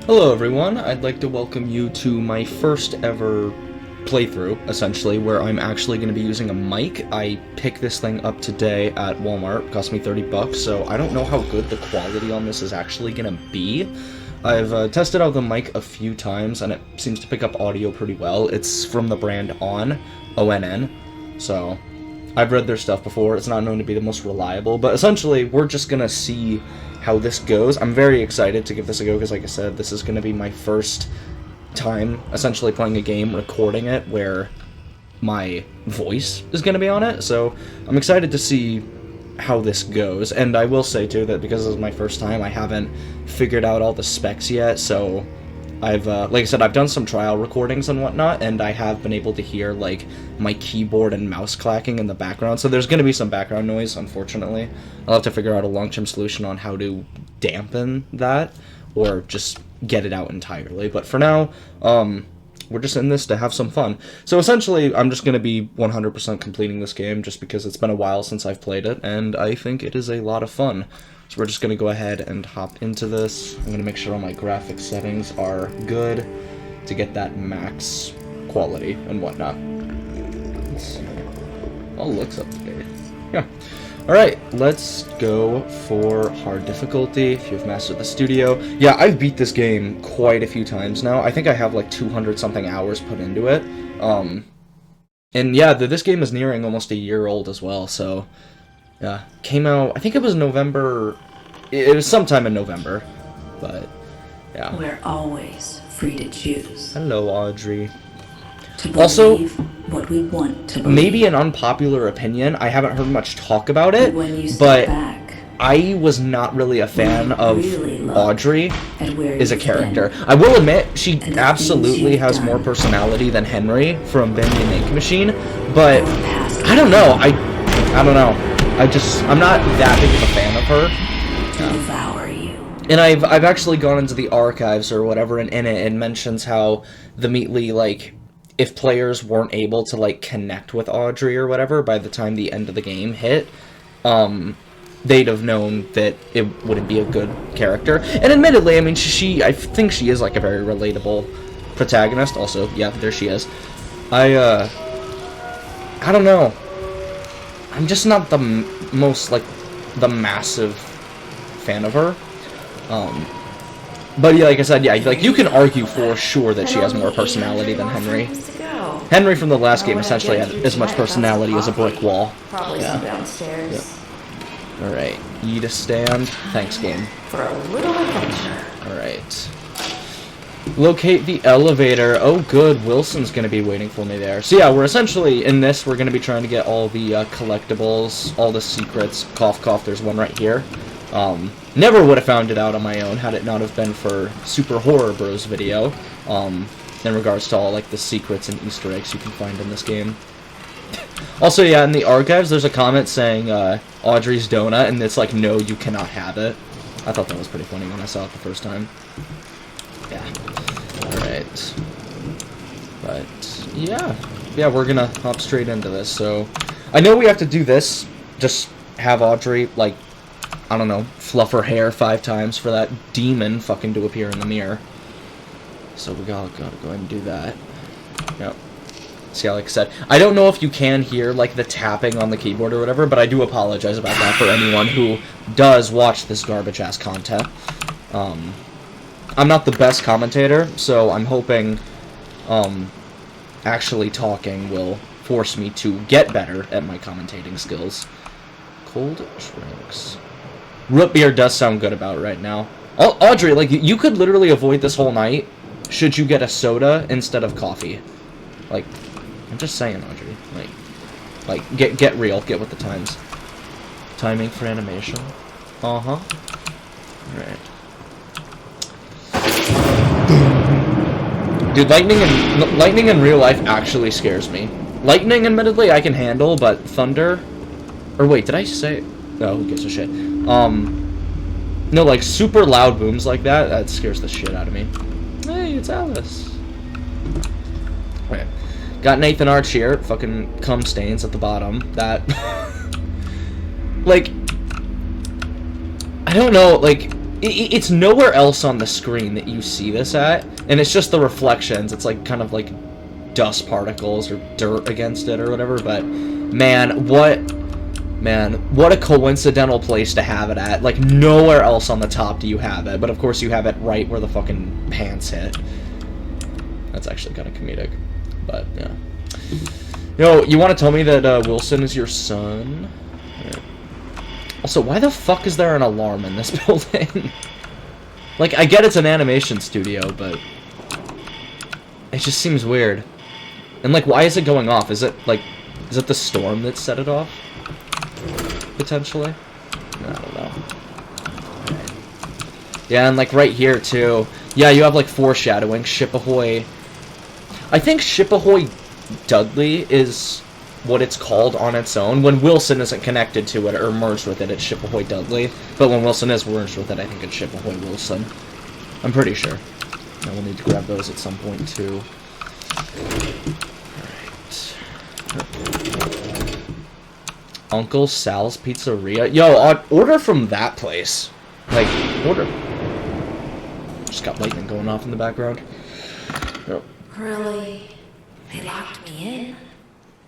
Hello everyone, I'd like to welcome you to my first ever playthrough, essentially, where I'm actually going to be using a mic. I picked this thing up today at Walmart, it cost me 30 bucks, so I don't know how good the quality on this is actually going to be. I've tested out the mic a few times, and it seems to pick up audio pretty well. It's from the brand ONN, so I've read their stuff before. It's not known to be the most reliable, but essentially, we're just going to see how this goes. I'm very excited to give this a go because, like I said, this is going to be my first time essentially playing a game, recording it, where my voice is going to be on it. So I'm excited to see how this goes. And I will say, too, that because this is my first time, I haven't figured out all the specs yet. So I've, like I said, I've done some trial recordings and whatnot, and I have been able to hear, like, my keyboard and mouse clacking in the background. So there's going to be some background noise, unfortunately. I'll have to figure out a long-term solution on how to dampen that, or just get it out entirely. But for now, we're just in this to have some fun. So essentially, I'm just going to be 100% completing this game, just because it's been a while since I've played it, and I think it is a lot of fun. So we're just going to go ahead and hop into this. I'm going to make sure all my graphics settings are good to get that max quality and whatnot. Let's see. All looks up to date. Yeah. Alright, let's go for hard difficulty, if you've mastered the studio. Yeah, I've beat this game quite a few times now. I think I have like 200-something hours put into it. And yeah, this game is nearing almost a year old as well, so yeah, came out, I think it was November, it was sometime in November, but yeah. We're always free to choose. Hello, Audrey. To Also, what we want to believe. Maybe an unpopular opinion, I haven't heard much talk about it, when you but back, I was not really a fan of really Audrey as a you've character. been. I will admit, she And the absolutely things you've has done. more personality than Henry from Bendy and Ink Machine, but Our past I don't know, I don't know. I'm not that big of a fan of her. to devour you. And I've actually gone into the archives or whatever, and in it mentions how the Meatly, like, if players weren't able to, like, connect with Audrey or whatever by the time the end of the game hit, they'd have known that it wouldn't be a good character. And admittedly, I mean, I think she is, like, a very relatable protagonist. Also, yeah, there she is. I don't know. I'm just not the most, like, the massive fan of her. But yeah, like I said, yeah, like, you can argue for sure that she has more personality than Henry. Henry from the last game essentially had as much personality as a brick wall. Probably Yeah. some downstairs. Alright, E to stand. Thanks, game. For a little adventure. Alright. Locate the elevator. Oh, good. Wilson's going to be waiting for me there. So yeah, we're essentially, in this, we're going to be trying to get all the collectibles, all the secrets. Cough, cough, there's one right here. Never would have found it out on my own had it not have been for Super Horror Bros video, in regards to all, like, the secrets and Easter eggs you can find in this game. Also, yeah, in the archives, there's a comment saying, Audrey's donut, and it's like, no, you cannot have it. I thought that was pretty funny when I saw it the first time. Yeah. Alright. But, yeah. Yeah, we're gonna hop straight into this, so I know we have to do this, just have Audrey, like, I don't know, fluff her hair 5 times for that demon fucking to appear in the mirror. So we gotta go ahead and do that. Yep. See, like I said, I don't know if you can hear, like, the tapping on the keyboard or whatever, but I do apologize about that for anyone who does watch this garbage-ass content. I'm not the best commentator, so I'm hoping, actually talking will force me to get better at my commentating skills. Cold drinks. Root beer does sound good about right now. Audrey, like, you could literally avoid this whole night should you get a soda instead of coffee. Like, I'm just saying, Audrey. Like, get real. Get with the times. Timing for animation. Uh-huh. Alright. Dude, lightning in real life actually scares me. Lightning, admittedly, I can handle, but thunder... Or wait, did I say... Oh, who gives a shit? No, like, super loud booms like that scares the shit out of me. Hey, it's Alice. Okay. Got Nathan Arch here. Fucking cum stains at the bottom. That... like... I don't know, like... it's nowhere else on the screen that you see this at, and it's just the reflections. It's like kind of like dust particles or dirt against it or whatever, but man, what a coincidental place to have it at. Like, nowhere else on the top do you have it, but of course you have it right where the fucking pants hit. That's actually kind of comedic, but yeah. Yo, you want to tell me that Wilson is your son? Right. Also, why the fuck is there an alarm in this building? Like, I get it's an animation studio, but it just seems weird. And like, why is it going off? Is it the storm that set it off? Potentially? I don't know. Right. Yeah, and like right here too. Yeah, you have like foreshadowing. Ship Ahoy. I think Ship Ahoy Dudley is what it's called on its own. When Wilson isn't connected to it or merged with it, it's Ship Ahoy Dudley. But when Wilson is merged with it, I think it's Ship Ahoy Wilson. I'm pretty sure. I will need to grab those at some point too. Alright. Uncle Sal's Pizzeria. Yo, order from that place. Like, order. Just got lightning going off in the background. Yep. Really? They locked me in?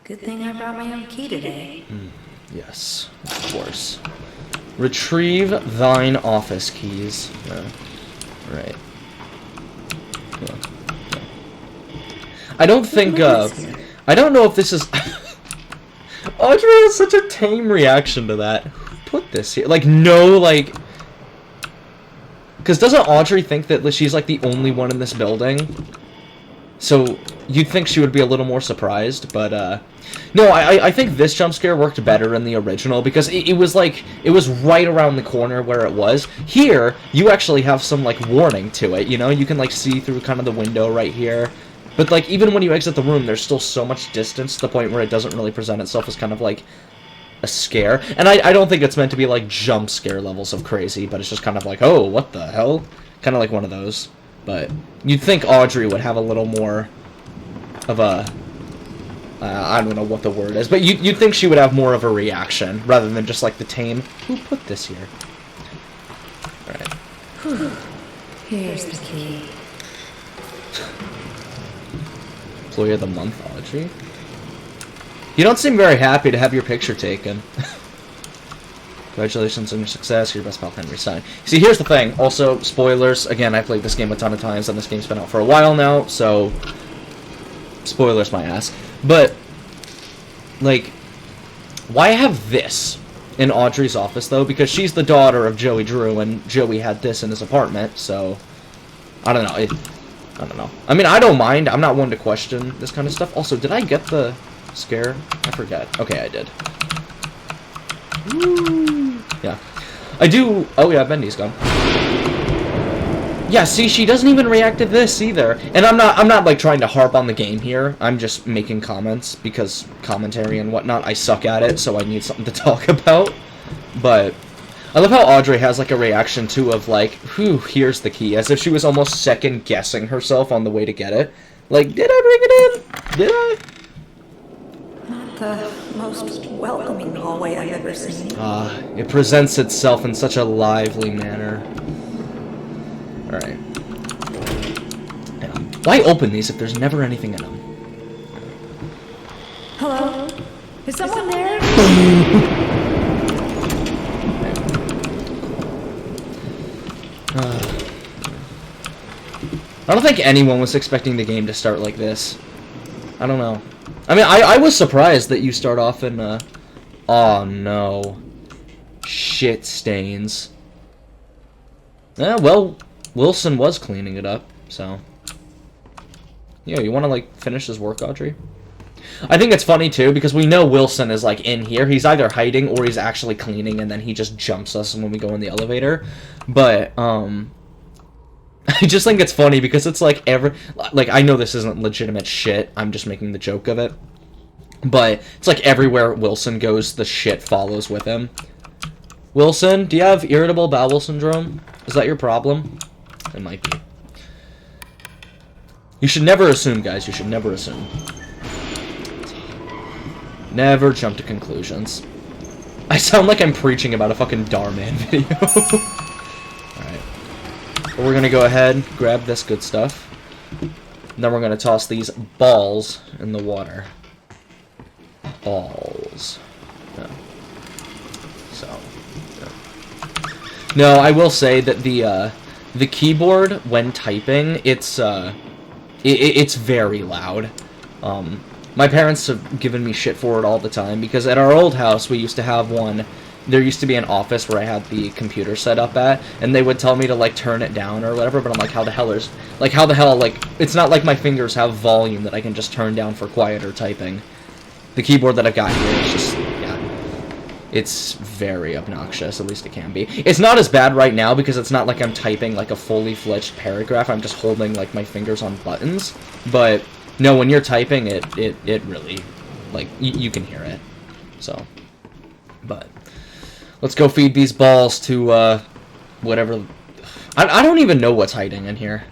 Good thing I brought my own key today. Yes, of course. Retrieve thine office keys. Right. Yeah. I don't think, I don't know if this is... Audrey has such a tame reaction to that. Who put this here? Like, no, like... Because doesn't Audrey think that she's, like, the only one in this building? So, you'd think she would be a little more surprised, but, no, I think this jump scare worked better in the original, because it was, like, it was right around the corner where it was. Here, you actually have some, like, warning to it, you know? You can, like, see through kind of the window right here. But, like, even when you exit the room, there's still so much distance to the point where it doesn't really present itself as kind of, like, a scare. And I don't think it's meant to be, like, jump scare levels of crazy, but it's just kind of like, oh, what the hell? Kind of like one of those. But you'd think Audrey would have a little more of a... I don't know what the word is, but you'd think she would have more of a reaction, rather than just, like, the tame, who put this here? Alright. Here's the key. Employee of the month, Audrey. You don't seem very happy to have your picture taken. Congratulations on your success. Your best pal Henry signed. See, here's the thing. Also, spoilers. Again, I played this game a ton of times, and this game's been out for a while now, so... Spoilers my ass. But, like, why have this in Audrey's office, though? Because she's the daughter of Joey Drew, and Joey had this in his apartment, so... I don't know. I don't know. I mean, I don't mind. I'm not one to question this kind of stuff. Also, did I get the scare? I forget. Okay, I did. Woo. Yeah. I do... Oh, yeah, Bendy's gone. Yeah, see, she doesn't even react to this either. And I'm not, like, trying to harp on the game here. I'm just making comments, because commentary and whatnot, I suck at it, so I need something to talk about. But... I love how Audrey has, like, a reaction, too, of, like, whew, here's the key, as if she was almost second-guessing herself on the way to get it. Like, did I bring it in? Did I? Not the most welcoming hallway I've ever seen. It presents itself in such a lively manner. Alright. Why open these if there's never anything in them? Hello? Is someone there? I don't think anyone was expecting the game to start like this. I don't know. I mean, I was surprised that you start off in, oh no. Shit stains. Yeah, well, Wilson was cleaning it up, so... Yeah, you wanna, like, finish his work, Audrey? I think it's funny, too, because we know Wilson is, like, in here. He's either hiding or he's actually cleaning, and then he just jumps us when we go in the elevator. But, I just think it's funny because it's like like, I know this isn't legitimate shit, I'm just making the joke of it. But it's like everywhere Wilson goes, the shit follows with him. Wilson, do you have irritable bowel syndrome? Is that your problem? It might be. You should never assume, guys, you should never assume. Never jump to conclusions. I sound like I'm preaching about a fucking Darman video. Alright. But we're gonna go ahead, grab this good stuff. And then we're gonna toss these balls in the water. Balls. Yeah. So. Yeah. No, I will say that the keyboard when typing, it's very loud. My parents have given me shit for it all the time because at our old house we used to have one. There used to be an office where I had the computer set up at, and they would tell me to, like, turn it down or whatever, but I'm like, how the hell, it's not like my fingers have volume that I can just turn down for quieter typing. The keyboard that I've got here is just, yeah, it's very obnoxious, at least it can be. It's not as bad right now because it's not like I'm typing, like, a fully fledged paragraph, I'm just holding, like, my fingers on buttons, but, no, when you're typing, it really, like, you can hear it, so, but... Let's go feed these balls to, whatever... I don't even know what's hiding in here.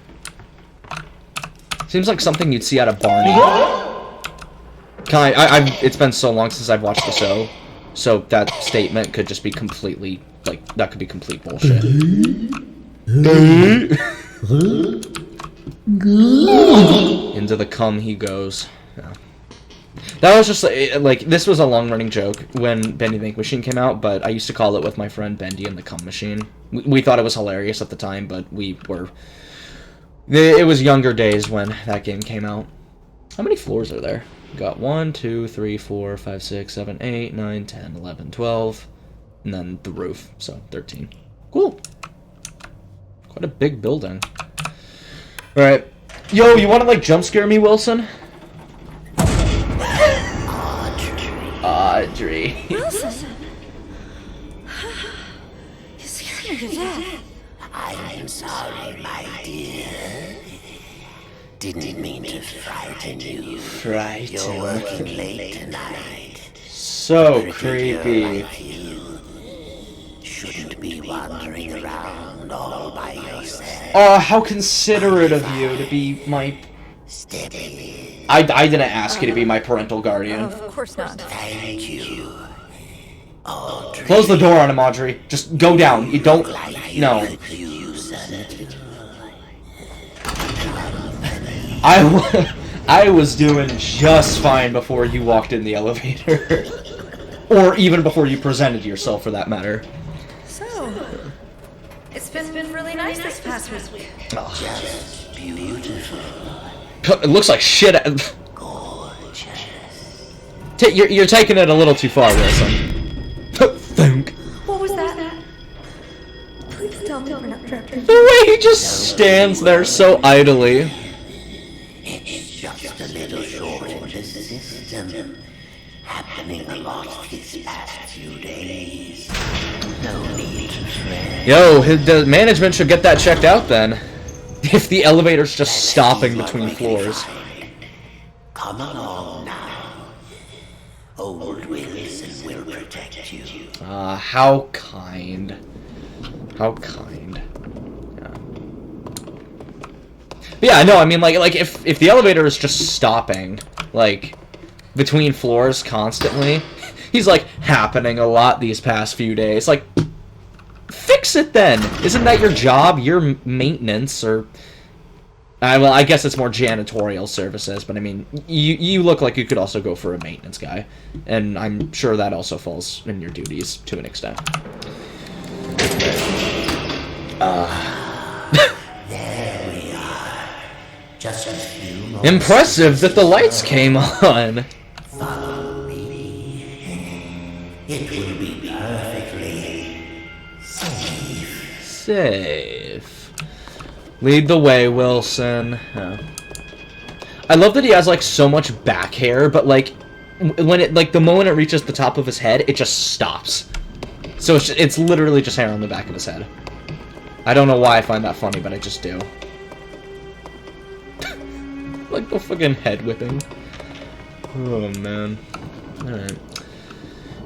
Seems like something you'd see out of Barney. It's been so long since I've watched the show, so that statement could just be completely, like, that could be complete bullshit. Into the cum he goes. Yeah. That was just, like, this was a long-running joke when Bendy the Ink Machine came out, but I used to call it with my friend Bendy and the Cum Machine. We thought it was hilarious at the time, but it was younger days when that game came out. How many floors are there? We got 1, 2, 3, 4, 5, 6, 7, 8, 9, 10, 11, 12, and then the roof, so 13. Cool. Quite a big building. Alright. Yo, you wanna, like, jump scare me, Wilson? Audrey. Wilson! You scared her to death. I'm sorry, my dear. Didn't mean to frighten you. You're working late tonight. So creepy. Shouldn't be wandering around all by yourself. Oh, how considerate of you to be my... Step in. I didn't ask you to be my parental guardian. Of course not. Thank you. Audrey. Close the door on him, Audrey. Just go down. You don't... No. I was doing just fine before you walked in the elevator. Or even before you presented yourself, for that matter. So, it's been really nice this past week. Oh. Just beautiful. It looks like shit. Gorgeous. You're taking it a little too far, Wilson. Think. What was that? Please tell me we're not trapped. The way he just stands there so idly. It's just a little short in the system. Happening a lot these past few days. No need to fret. Yo, the management should get that checked out then. If the elevator's just stopping between floors. Come along now. Old Wilson will protect you. Ah, how kind. How kind. Yeah, no, I mean, like if the elevator is just stopping, like, between floors constantly, he's, like, happening a lot these past few days. Like, fix it then! Isn't that your job? Your maintenance, or... well, I guess it's more janitorial services, but I mean, you look like you could also go for a maintenance guy. And I'm sure that also falls in your duties, to an extent. There we are. Just a few more. Impressive that the lights came on! Follow me. It will be perfectly safe. Safe. Lead the way, Wilson. Oh. I love that he has, like, so much back hair, but, like, when it, like, the moment it reaches the top of his head, it just stops. So it's literally just hair on the back of his head. I don't know why I find that funny, but I just do. Like the fucking head whipping. Oh, man. Alright.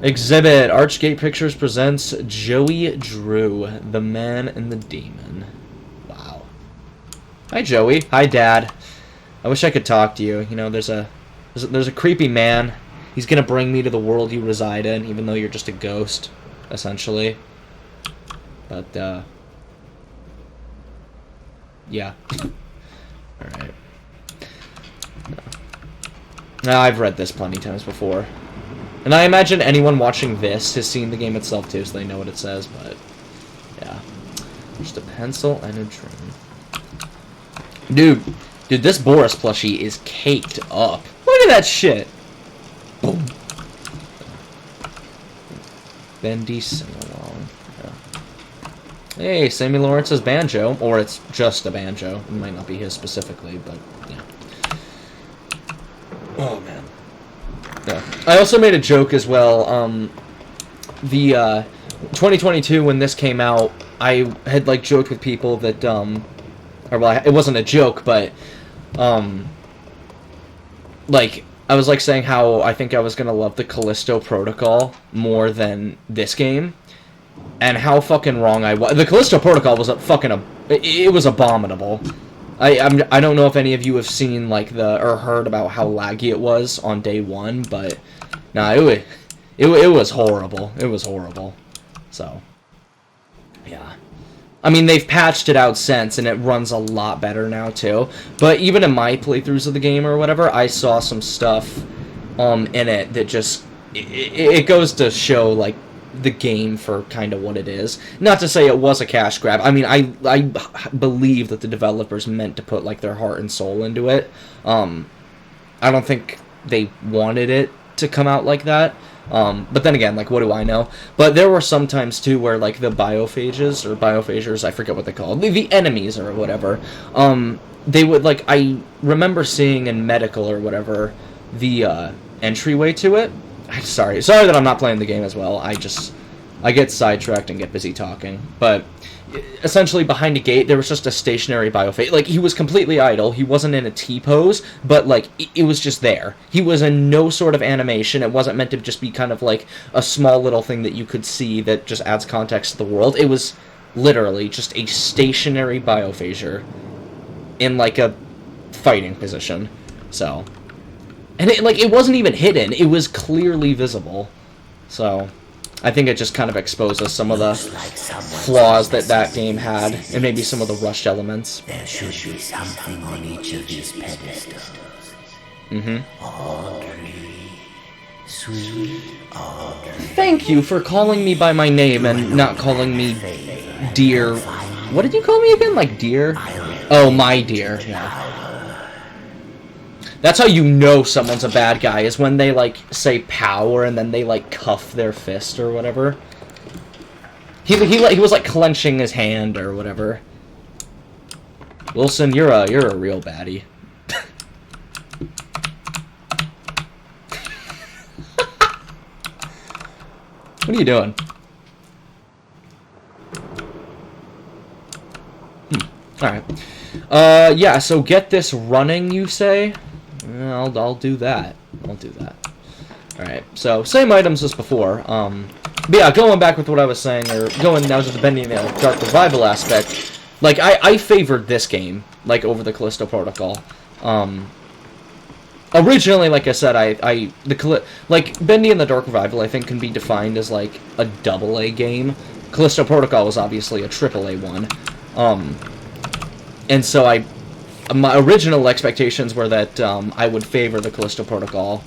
Exhibit. Archgate Pictures presents Joey Drew, the Man and the Demon. Wow. Hi, Joey. Hi, Dad. I wish I could talk to you. You know, there's a creepy man. He's gonna bring me to the world you reside in, even though you're just a ghost, essentially. But, Yeah. Alright. Now, I've read this plenty of times before. And I imagine anyone watching this has seen the game itself too, so they know what it says, but... yeah. Just a pencil and a dream. Dude, this Boris plushie is caked up. Look at that shit! Boom. Bendy sing-along. Yeah. Hey, Sammy Lawrence's banjo. Or it's just a banjo. It might not be his specifically, but yeah. Oh, man. Yeah. I also made a joke as well. 2022, when this came out, I had, like, joked with people that, or, well, it wasn't a joke, but, like, I was, like, saying how I think I was gonna love the Callisto Protocol more than this game, and how fucking wrong I was. The Callisto Protocol was it was abominable. I don't know if any of you have seen, like, or heard about how laggy it was on day one, but, nah, it was horrible. It was horrible. So, yeah. I mean, they've patched it out since, and it runs a lot better now, too. But even in my playthroughs of the game or whatever, I saw some stuff in it that just... It goes to show, like, the game for kind of what it is. Not to say it was a cash grab. I mean, I believe that the developers meant to put, like, their heart and soul into it. I don't think they wanted it to come out like that. But then again, like, what do I know? But there were some times, too, where, like, the biophagers, I forget what they call it, the enemies or whatever, they would, like, I remember seeing in medical or whatever, the, entryway to it. Sorry that I'm not playing the game as well, I get sidetracked and get busy talking, but... essentially, behind a gate, there was just a stationary biophage. Like, he was completely idle. He wasn't in a T-pose, but, like, it was just there. He was in no sort of animation. It wasn't meant to just be kind of, like, a small little thing that you could see that just adds context to the world. It was literally just a stationary biophager in, like, a fighting position. So... and, it wasn't even hidden. It was clearly visible. So... I think it just kind of exposes some of the flaws that game had, and maybe some of the rushed elements. There should be something on each of these pedestals. Audrey. Sweet Audrey. Thank you for calling me by my name and not calling me dear. What did you call me again? Like dear? Oh, my dear. Yeah. That's how you know someone's a bad guy, is when they, like, say power and then they, like, cuff their fist or whatever. He was, like, clenching his hand or whatever. Wilson, you're a real baddie. What are you doing? Alright. Yeah, so get this running, you say? I'll do that. I'll do that. Alright, so, same items as before. But yeah, going back with what I was saying, or going now to the Bendy and the Dark Revival aspect, like, I favored this game, like, over the Callisto Protocol. Originally, like I said, like, Bendy and the Dark Revival, I think, can be defined as, like, a AA game. Callisto Protocol was obviously a AAA one. And so my original expectations were that I would favor the Callisto Protocol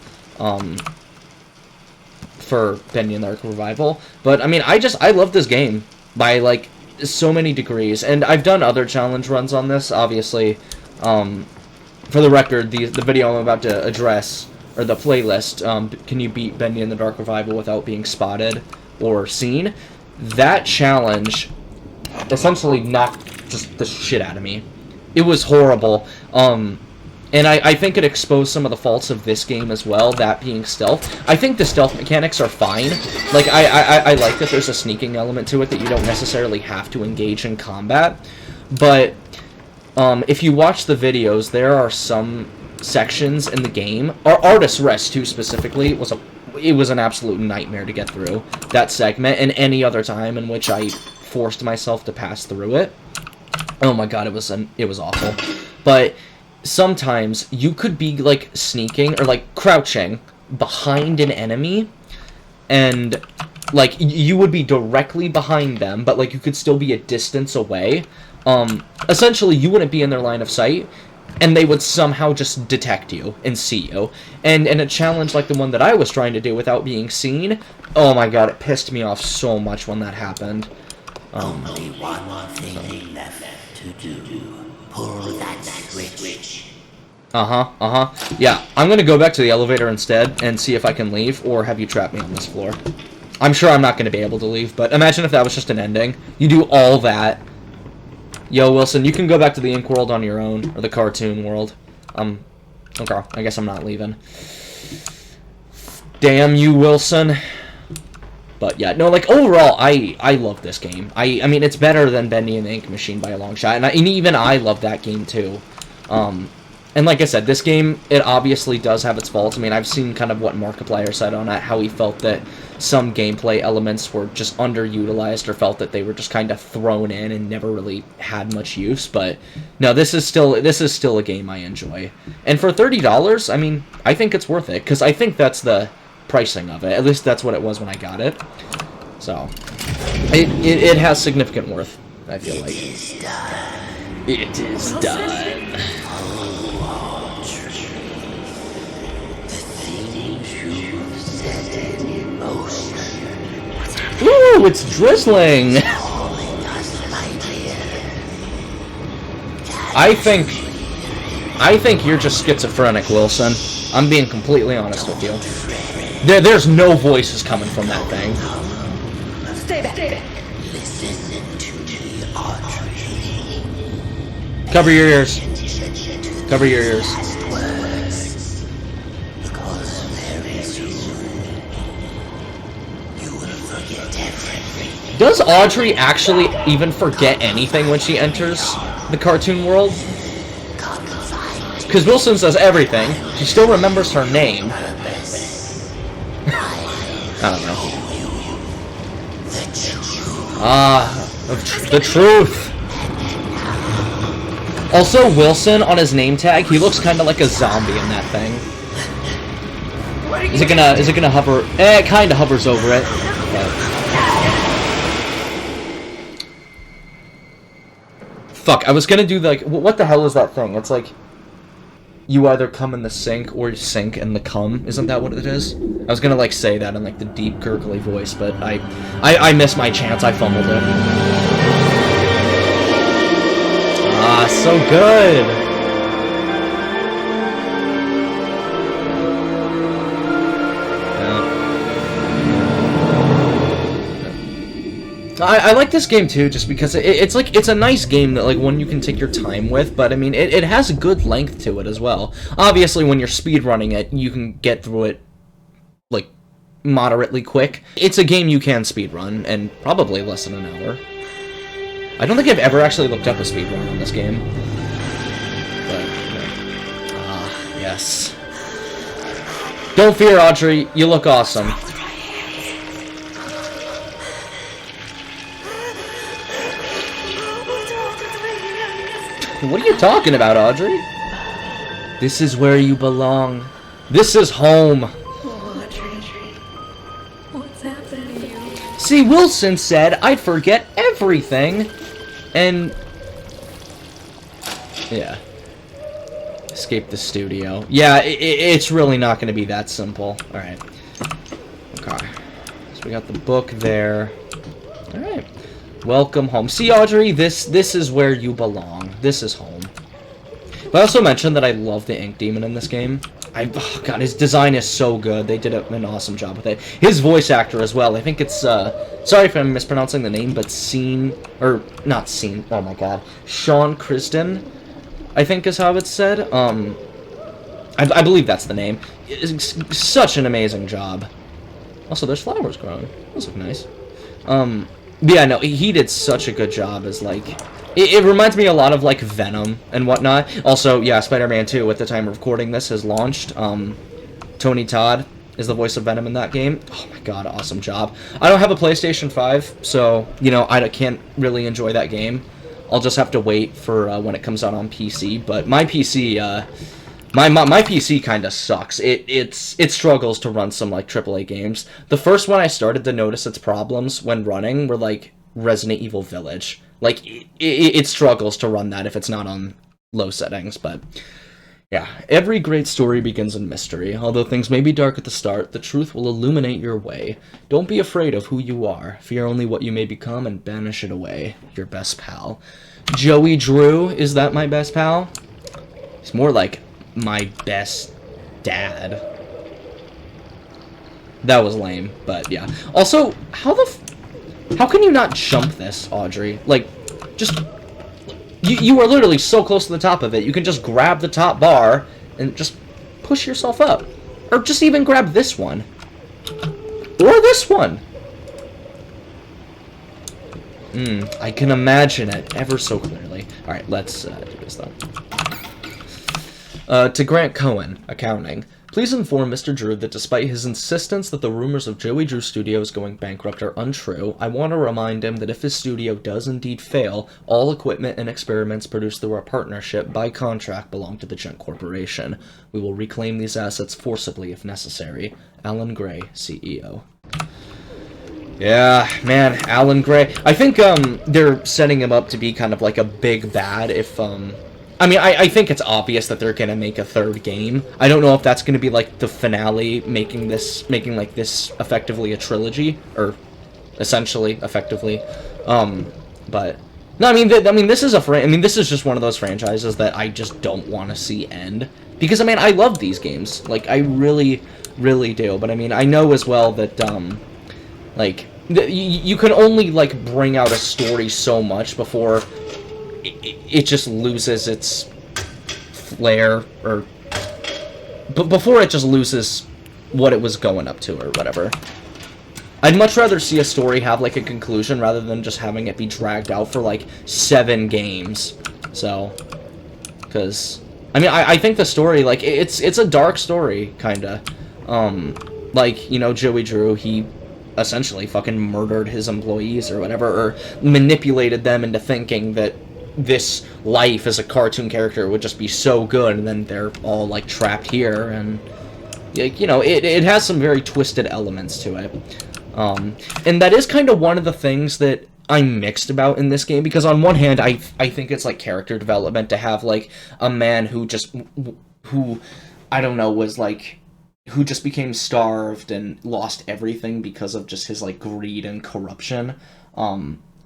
for Bendy and the Dark Revival. But, I mean, I love this game by, like, so many degrees. And I've done other challenge runs on this, obviously. For the record, the video I'm about to address, or the playlist, can you beat Bendy and the Dark Revival without being spotted or seen? That challenge essentially knocked just the shit out of me. It was horrible, and I think it exposed some of the faults of this game as well, that being stealth. I think the stealth mechanics are fine. Like, I like that there's a sneaking element to it, that you don't necessarily have to engage in combat. But, if you watch the videos, there are some sections in the game, or Artist's Rest, too, specifically, it was an absolute nightmare to get through that segment, and any other time in which I forced myself to pass through it. Oh my god, it was awful. But sometimes you could be, like, sneaking or, like, crouching behind an enemy, and, like, you would be directly behind them, but, like, you could still be a distance away. essentially you wouldn't be in their line of sight, and they would somehow just detect you and see you. And a challenge like the one that I was trying to do without being seen, oh my god, it pissed me off so much when that happened. Only one thing left to do. Pull that switch. Yeah, I'm gonna go back to the elevator instead and see if I can leave, or have you trap me on this floor. I'm sure I'm not gonna be able to leave, but imagine if that was just an ending. You do all that. Yo, Wilson, you can go back to the Ink world on your own, or the cartoon world. Okay, I guess I'm not leaving. Damn you, Wilson. But yeah, no, like, overall, I love this game. I mean, it's better than Bendy and the Ink Machine by a long shot, and even I love that game, too. And like I said, this game, it obviously does have its faults. I mean, I've seen kind of what Markiplier said on it, how he felt that some gameplay elements were just underutilized, or felt that they were just kind of thrown in and never really had much use. But no, this is still a game I enjoy. And for $30, I mean, I think it's worth it, because I think that's the pricing of it. At least that's what it was when I got it. So it has significant worth, I feel like. It is done. Ooh, it's drizzling! I think you're just schizophrenic, Wilson. I'm being completely honest with you. There's no voices coming from that thing. Stay back. Listen to me, Audrey. Cover your ears. Cover your ears. Because very soon you will forget everything. Does Audrey actually even forget anything when she enters the cartoon world? Because Wilson says everything. She still remembers her name. I don't know. The truth. Also, Wilson, on his name tag, he looks kind of like a zombie in that thing. Is it gonna hover? It kind of hovers over it. But... Fuck, I was gonna do like, what the hell is that thing? It's like, you either come in the sink or you sink in the cum. Isn't that what it is? I was gonna like say that in like the deep gurgly voice, but I missed my chance. I fumbled it. Ah, so good. Yeah. I like this game too, just because it's like, it's a nice game that like one you can take your time with, but I mean it has a good length to it as well. Obviously, when you're speedrunning it, you can get through it like moderately quick. It's a game you can speedrun, and probably less than an hour. I don't think I've ever actually looked up a speedrun on this game. But, yes. Don't fear, Audrey. You look awesome. What are you talking about, Audrey? This is where you belong. This is home. What's happened to you? See, Wilson said I'd forget everything. And... yeah. Escape the studio. Yeah, it's really not going to be that simple. Alright. Okay. So we got the book there. Alright. Welcome home. See, Audrey, this is where you belong. This is home. But I also mentioned that I love the Ink Demon in this game. Oh god, his design is so good. They did an awesome job with it. His voice actor as well. I think it's, sorry if I'm mispronouncing the name, but not Scene, oh my god. Sean Crisden, I think is how it's said. I believe that's the name. It's such an amazing job. Also, there's flowers growing. Those look nice. But yeah, no, he did such a good job as, like... It reminds me a lot of, like, Venom and whatnot. Also, yeah, Spider-Man 2, at the time of recording this, has launched. Tony Todd is the voice of Venom in that game. Oh my god, awesome job. I don't have a PlayStation 5, so, you know, I can't really enjoy that game. I'll just have to wait for when it comes out on PC, but my PC, my PC kind of sucks. It struggles to run some, like, AAA games. The first one I started to notice its problems when running were, like, Resident Evil Village. Like, it struggles to run that if it's not on low settings, but yeah. Every great story begins in mystery. Although things may be dark at the start, the truth will illuminate your way. Don't be afraid of who you are. Fear only what you may become and banish it away. Your best pal. Joey Drew, is that my best pal? He's more like my best dad. That was lame, but yeah. Also, how can you not jump this, Audrey? Like, just... You are literally so close to the top of it, you can just grab the top bar and just push yourself up. Or just even grab this one. Or this one! I can imagine it ever so clearly. Alright, let's do this though. To Grant Cohen, accounting. Please inform Mr. Drew that despite his insistence that the rumors of Joey Drew Studios going bankrupt are untrue, I want to remind him that if his studio does indeed fail, all equipment and experiments produced through our partnership by contract belong to the Gent Corporation. We will reclaim these assets forcibly if necessary. Alan Gray, CEO. Yeah, man, Alan Gray. I think they're setting him up to be kind of like a big bad if I mean, I think it's obvious that they're gonna make a third game. I don't know if that's gonna be like the finale, making like this effectively a trilogy, or essentially effectively. But no, I mean, this is this is just one of those franchises that I just don't want to see end, because I mean, I love these games, like I really, really do. But I mean, I know as well that like you can only like bring out a story so much before it just loses its flair, or before it just loses what it was going up to, or whatever. I'd much rather see a story have like a conclusion rather than just having it be dragged out for like 7 games. So, because I mean, I think the story, like, it's a dark story, kinda. Like, you know, Joey Drew, he essentially fucking murdered his employees or whatever, or manipulated them into thinking that this life as a cartoon character would just be so good, and then they're all like trapped here, and you know, it has some very twisted elements to it. And that is kind of one of the things that I'm mixed about in this game, because on one hand, I think it's like character development to have like a man who I don't know, was like, who just became starved and lost everything because of just his like greed and corruption.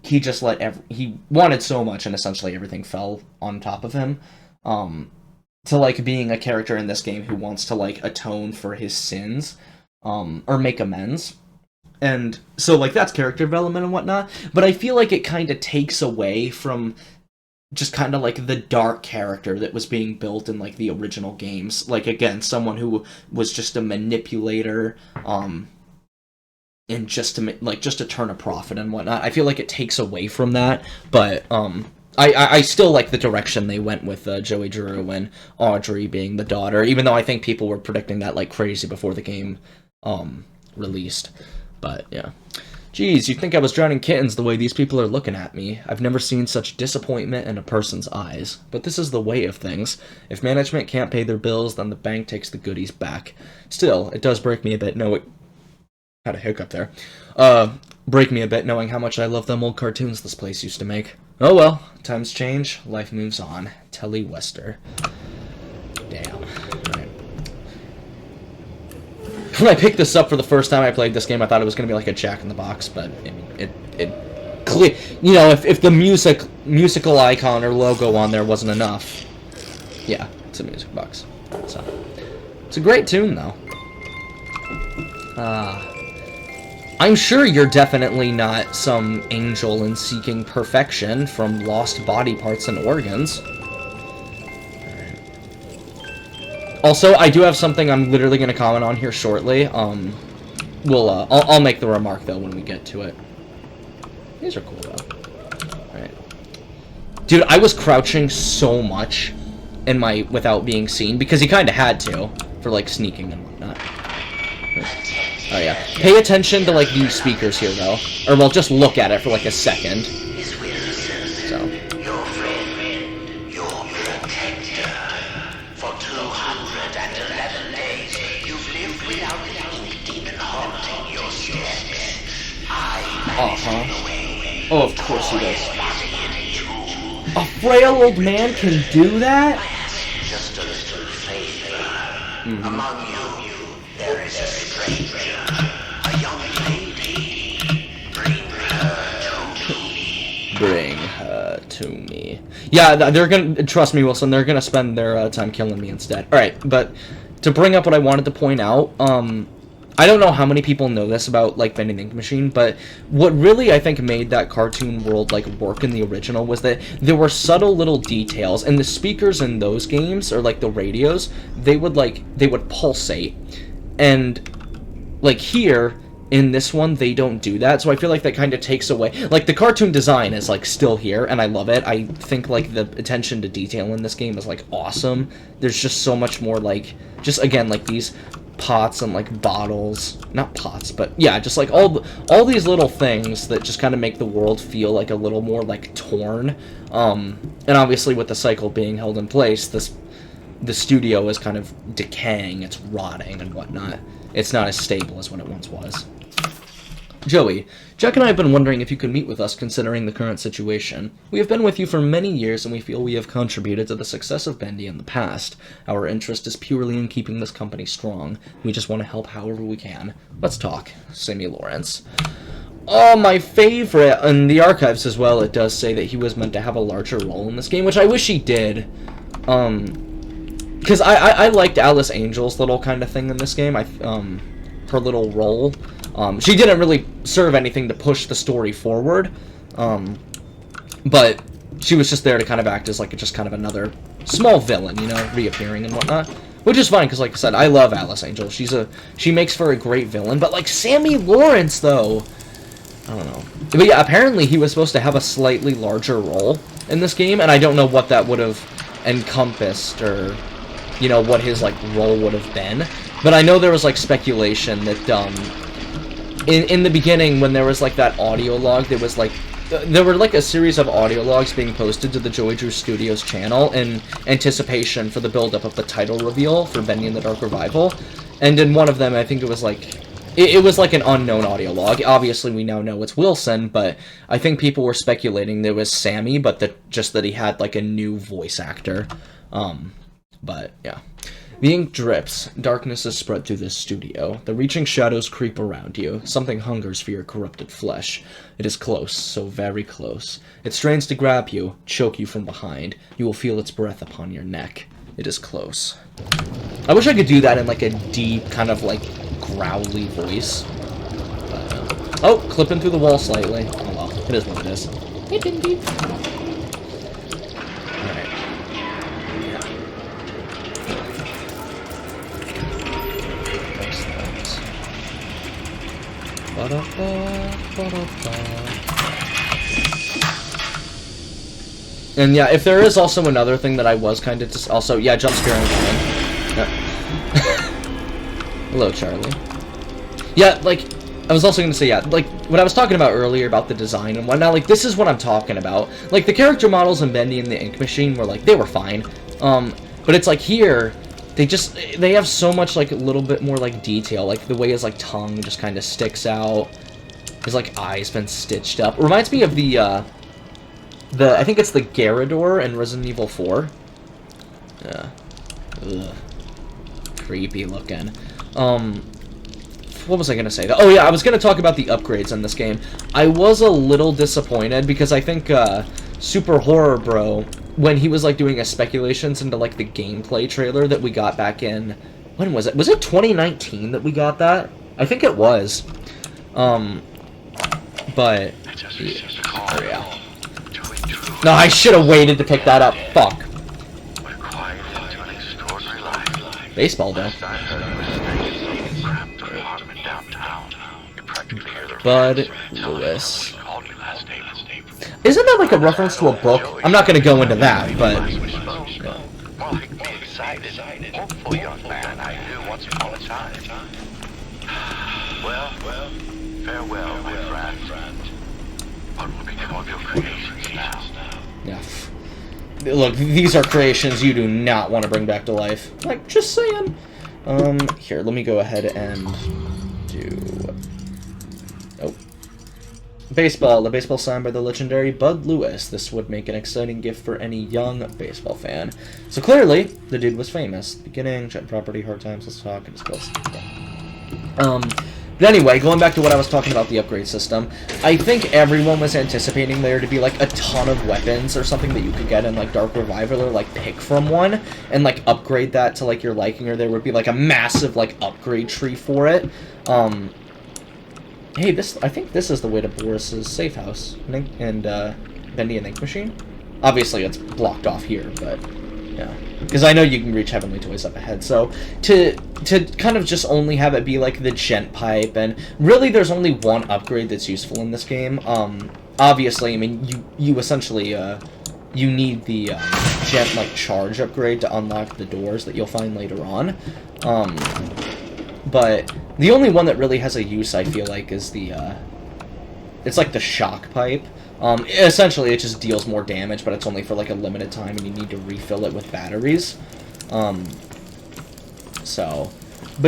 He just he wanted so much, and essentially everything fell on top of him. To like being a character in this game who wants to like atone for his sins, or make amends. And so like that's character development and whatnot, but I feel like it kind of takes away from just kind of like the dark character that was being built in like the original games. Like, again, someone who was just a manipulator, and just to turn a profit and whatnot. I feel like it takes away from that, but I still like the direction they went with Joey Drew and Audrey being the daughter, even though I think people were predicting that like crazy before the game released. But yeah. Geez, you'd think I was drowning kittens the way these people are looking at me. I've never seen such disappointment in a person's eyes. But this is the way of things. If management can't pay their bills, then the bank takes the goodies back. Still, it does break me a bit. No, it had a hiccup there. Break me a bit knowing how much I love them old cartoons this place used to make. Oh well, times change, life moves on. Telly Wester. Damn. Alright. When I picked this up for the first time I played this game, I thought it was going to be like a Jack-in-the-Box, but I mean, it clear, you know, if the musical icon or logo on there wasn't enough. Yeah, it's a music box. So, it's a great tune, though. I'm sure you're definitely not some angel in seeking perfection from lost body parts and organs. Also, I do have something I'm literally going to comment on here shortly. I'll make the remark, though, when we get to it. These are cool, though. Alright. Dude, I was crouching so much in without being seen, because he kind of had to, for, like, sneaking and whatnot. Oh, yeah. Pay attention to, like, these speakers here, though. Or, well, just look at it for, like, a second. So. Uh-huh. Oh, of course he does. frail old man can do that? Just a little favor. Among you, there is a stranger, a young lady. Bring her to me. Yeah, they're gonna, trust me, Wilson, they're gonna spend their time killing me instead. Alright, but to bring up what I wanted to point out, I don't know how many people know this about, like, Bendy the Ink Machine, but what really, I think, made that cartoon world, like, work in the original was that there were subtle little details, and the speakers in those games, or, like, the radios, they would pulsate. And, like, here, in this one, they don't do that, so I feel like that kind of takes away... Like, the cartoon design is, like, still here, and I love it. I think, like, the attention to detail in this game is, like, awesome. There's just so much more, like... Just, again, like, these pots and, like, bottles. Not pots, but, yeah, just, like, all these little things that just kind of make the world feel, like, a little more, like, torn. And obviously, with the cycle being held in place, the studio is kind of decaying, it's rotting and whatnot. It's not as stable as when it once was. Joey, Jack and I have been wondering if you could meet with us considering the current situation. We have been with you for many years and we feel we have contributed to the success of Bendy in the past. Our interest is purely in keeping this company strong. We just want to help however we can. Let's talk. Sammy Lawrence. Oh, my favorite! In the archives as well, it does say that he was meant to have a larger role in this game, which I wish he did. Because I liked Alice Angel's little kind of thing in this game. Her little role. She didn't really serve anything to push the story forward, but she was just there to kind of act as, like, just kind of another small villain, you know, reappearing and whatnot. Which is fine, because, like I said, I love Alice Angel. She makes for a great villain, but, like, Sammy Lawrence, though, I don't know. But yeah, apparently he was supposed to have a slightly larger role in this game, and I don't know what that would have encompassed, or, you know, what his, like, role would have been. But I know there was, like, speculation that, in the beginning, when there was, like, that audio log, there were, like, a series of audio logs being posted to the Joey Drew Studios channel in anticipation for the build-up of the title reveal for Bendy and the Dark Revival. And in one of them, I think it was, like... It was, like, an unknown audio log. Obviously, we now know it's Wilson, but I think people were speculating there was Sammy, but just that he had, like, a new voice actor. But, yeah. The ink drips. Darkness is spread through this studio. The reaching shadows creep around you. Something hungers for your corrupted flesh. It is close, so very close. It strains to grab you, choke you from behind. You will feel its breath upon your neck. It is close. I wish I could do that in, like, a deep, kind of, like, growly voice. But, oh, clipping through the wall slightly. Oh well, it is what it is. Hey, Bendy. Alright. And yeah, if there is also another thing that I was kind of just also, yeah, jump scare incoming. Yep. Hello, Charlie. Yeah, like, I was also gonna say, yeah, like, what I was talking about earlier about the design and whatnot, like, this is what I'm talking about. Like, the character models in Bendy and the Ink Machine were, like, they were fine. But it's like here, they have so much, like, a little bit more, like, detail. Like, the way his, like, tongue just kind of sticks out. His, like, eyes been stitched up. It reminds me of the, I think it's the Garrador in Resident Evil 4. Yeah. Ugh. Creepy looking. What was I gonna say? Oh yeah, I was gonna talk about the upgrades in this game. I was a little disappointed because I think, Super Horror Bro, when he was, like, doing a speculations into, like, the gameplay trailer that we got back in... When was it? Was it 2019 that we got that? I think it was. But... Yeah. No, I should have waited to pick that up. Fuck. Baseball, though. Bud Lewis. Isn't that like a reference to a book? I'm not going to go into that, but... Hopeful young man I knew once upon a time. Well, farewell, my friend. What will become of your creations now? Yeah. Look, these are creations you do not want to bring back to life. Like, just saying. Here, let me go ahead and do... Oh. Baseball. A baseball signed by the legendary Bud Lewis. This would make an exciting gift for any young baseball fan. So clearly, the dude was famous. Beginning, check property, hard times, let's talk, and discuss. But anyway, going back to what I was talking about, the upgrade system, I think everyone was anticipating there to be, like, a ton of weapons or something that you could get in, like, Dark Revival, or, like, pick from one, and, like, upgrade that to, like, your liking, or there would be, like, a massive, like, upgrade tree for it. Hey, I think this is the way to Boris's safe house, and Bendy and Ink Machine. Obviously, it's blocked off here, but... yeah, because I know you can reach Heavenly Toys up ahead, so to kind of just only have it be like the gent pipe, and really there's only one upgrade that's useful in this game. Obviously, I mean, you essentially, you need the gent, like, charge upgrade to unlock the doors that you'll find later on. But the only one that really has a use, I feel like, is the, it's like the shock pipe. Essentially, it just deals more damage, but it's only for, like, a limited time, and you need to refill it with batteries. But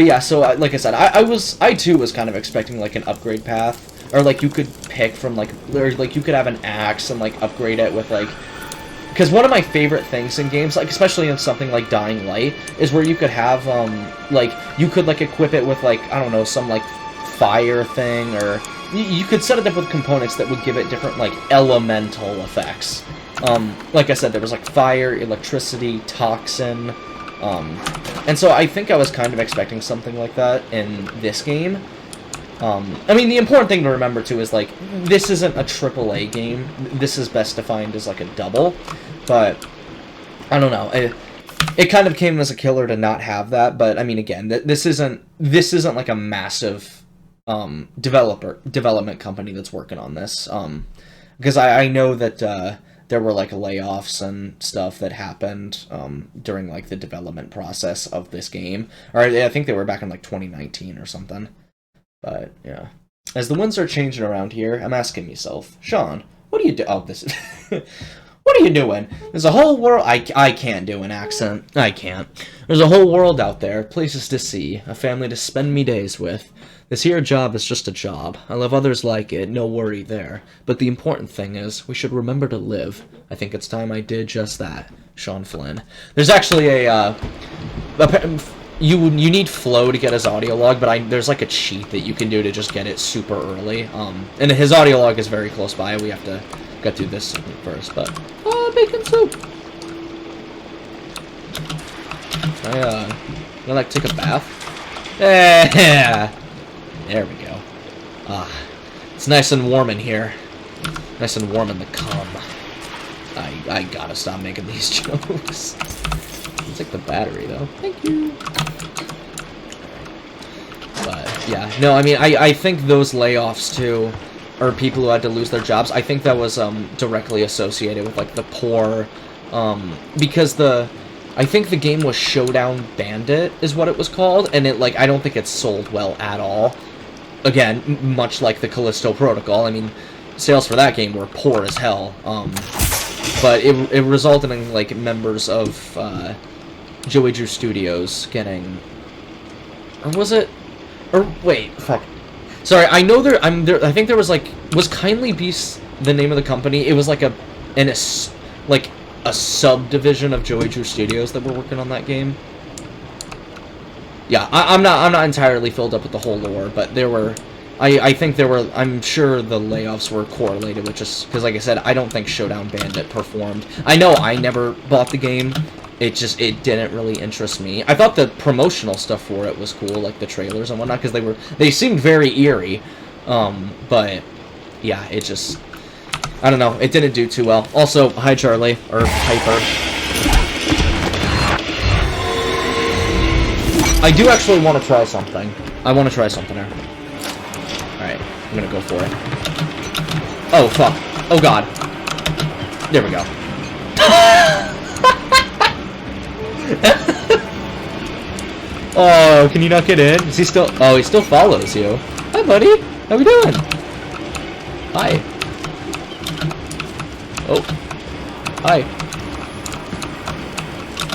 yeah, so, like I said, I too was kind of expecting, like, an upgrade path, or, like, you could pick from, like, or, like, you could have an axe and, like, upgrade it with, like, because one of my favorite things in games, like, especially in something like Dying Light, is where you could have, like, you could, like, equip it with, like, I don't know, some, like, fire thing, or... you could set it up with components that would give it different, like, elemental effects. Like I said, there was, like, fire, electricity, toxin, and so I think I was kind of expecting something like that in this game. I mean, the important thing to remember, too, is, like, this isn't a AAA game. This is best defined as, like, a double, but, I don't know, it kind of came as a killer to not have that, but, I mean, again, this isn't, like, a massive... development company that's working on this, because I know that there were, like, layoffs and stuff that happened during, like, the development process of this game, or I think they were back in, like, 2019 or something. But yeah, as the winds are changing around here, I'm asking myself, Sean, what do you do? Oh, this is what are you doing? There's a whole world. I can't do an accent. I can't. There's a whole world out there, places to see, a family to spend me days with. This here job is just a job. I love others like it, no worry there. But the important thing is, we should remember to live. I think it's time I did just that. Sean Flynn. There's actually you need Flo to get his audio log, but there's like a cheat that you can do to just get it super early. And his audio log is very close by. We have to get through this first, but bacon soup. I like take a bath. Yeah. There we go. It's nice and warm in here. Nice and warm in the cum. I gotta stop making these jokes. It's like the battery, though. Thank you. But, yeah. No, I mean, I think those layoffs, too, or people who had to lose their jobs, I think that was directly associated with, like, the poor... because I think the game was Showdown Bandit, is what it was called, and it, like, I don't think it sold well at all. Again, much like the Callisto Protocol, I mean, sales for that game were poor as hell, but it resulted in, like, members of, Joey Drew Studios getting... Or was it... Or, wait, fuck. Sorry, I know I think there was, like... Was Kindly Beast the name of the company? It was, like, a subdivision of Joey Drew Studios that were working on that game. Yeah, I'm not entirely filled up with the whole lore, but there were... I think there were... I'm sure the layoffs were correlated with just... Because, like I said, I don't think Showdown Bandit performed. I know I never bought the game. It didn't really interest me. I thought the promotional stuff for it was cool, like the trailers and whatnot, because they seemed very eerie. But, yeah, it just... I don't know, it didn't do too well. Also, hi Charlie, or Piper. I do actually want to try something. I want to try something here. Alright, I'm gonna go for it. Oh, fuck. Oh, God. There we go. Oh, can you not get in? Is he still... Oh, he still follows you. Hi, buddy. How we doing? Hi. Oh. Hi.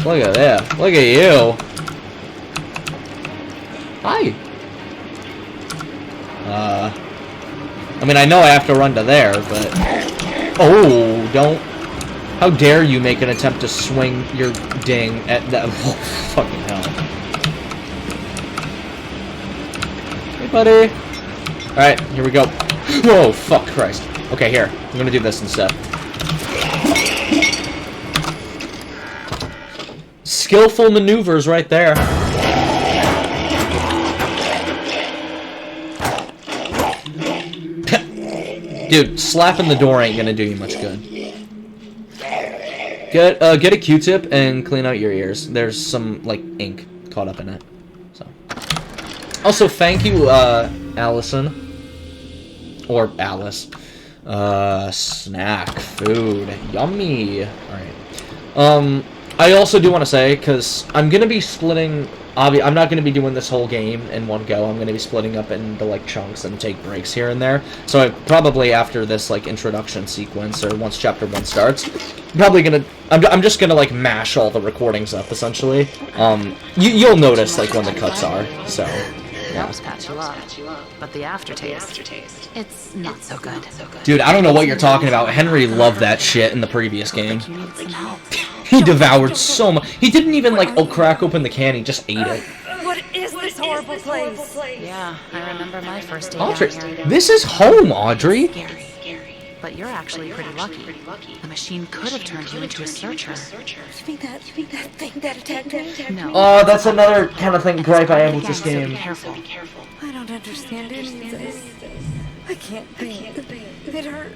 Look at that. Look at you. Hi. I mean, I know I have to run to there, but... Oh, don't... How dare you make an attempt to swing your ding at that... Oh, fucking hell. Hey, buddy. Alright, here we go. Whoa, fuck Christ. Okay, here. I'm gonna do this instead. Skillful maneuvers right there. Dude, slapping the door ain't gonna do you much good. Get a Q-tip and clean out your ears. There's some, like, ink caught up in it. So. Also, thank you, Allison. Or Alice. Snack. Food. Yummy. Alright. I also do want to say, because I'm going to be splitting... I'm not going to be doing this whole game in one go. I'm going to be splitting up into, like, chunks and take breaks here and there. So I probably, after this, like, introduction sequence, or once Chapter 1 starts, I'm probably going to... I'm just going to, like, mash all the recordings up, essentially. You'll notice, like, when the cuts are, so... Helps patch you up, but the aftertaste, it's not so good. Dude, I don't know what you're talking about. Henry loved that shit in the previous game. You need some help. He devoured so much. He didn't even, like, crack open the can. He just ate it. What is this horrible place? Yeah, I remember my first day down Audrey, here. this is home, Audrey. Scary. But you're actually pretty lucky. The machine could have turned you into a searcher. You mean that thing that attacked me? No. Oh, that's another kind of thing gripe I have with this So be game. careful. I don't understand any of this. I can't think. It hurt.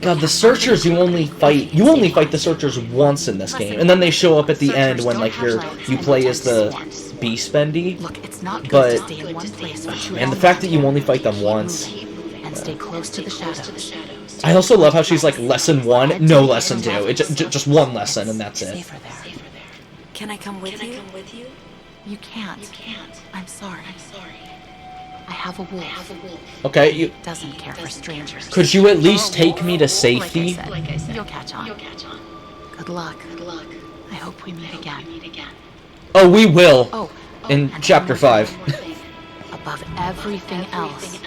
God, the searchers you only fight the searchers once in this game, and then they show up at the end when, like, you play as the Beast Bendy. Look, it's not good But- to stay in one place for too And the long. fact that you only fight them once. And stay close to the shadows. I also love how she's like, lesson 1, no lesson 2. It's just one lesson, and that's it. Safer there. Can I come with you? You can't. I'm sorry. I have a wolf. Okay, you... Doesn't care for strangers. Could you at least take me to safety? Like I said, you'll catch on. Good luck. I hope we meet again. Oh, we will. Oh, In and Chapter one more 5. thing. Above everything else,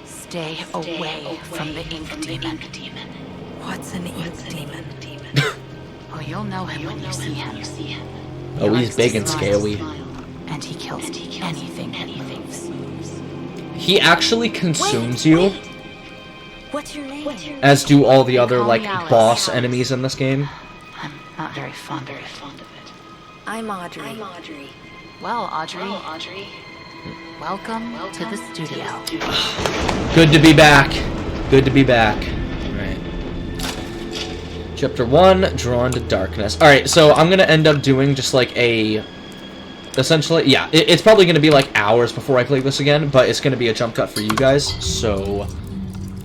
stay away from the ink demon. What's an ink demon? Oh, you'll know him when you see him. Oh, he's big and scaly. And he kills anything that moves. He actually consumes you, What's your name? as do all the other, Call like, me Alice. boss enemies in this game. I'm not very fond of it. I'm Audrey. Well, Audrey, welcome to the studio. Good to be back. Good to be back. Alright. Chapter 1, Drawn to Darkness. Alright, so I'm gonna end up doing just like a... Essentially, yeah, it's probably gonna be like hours before I play this again, but it's gonna be a jump cut for you guys, so...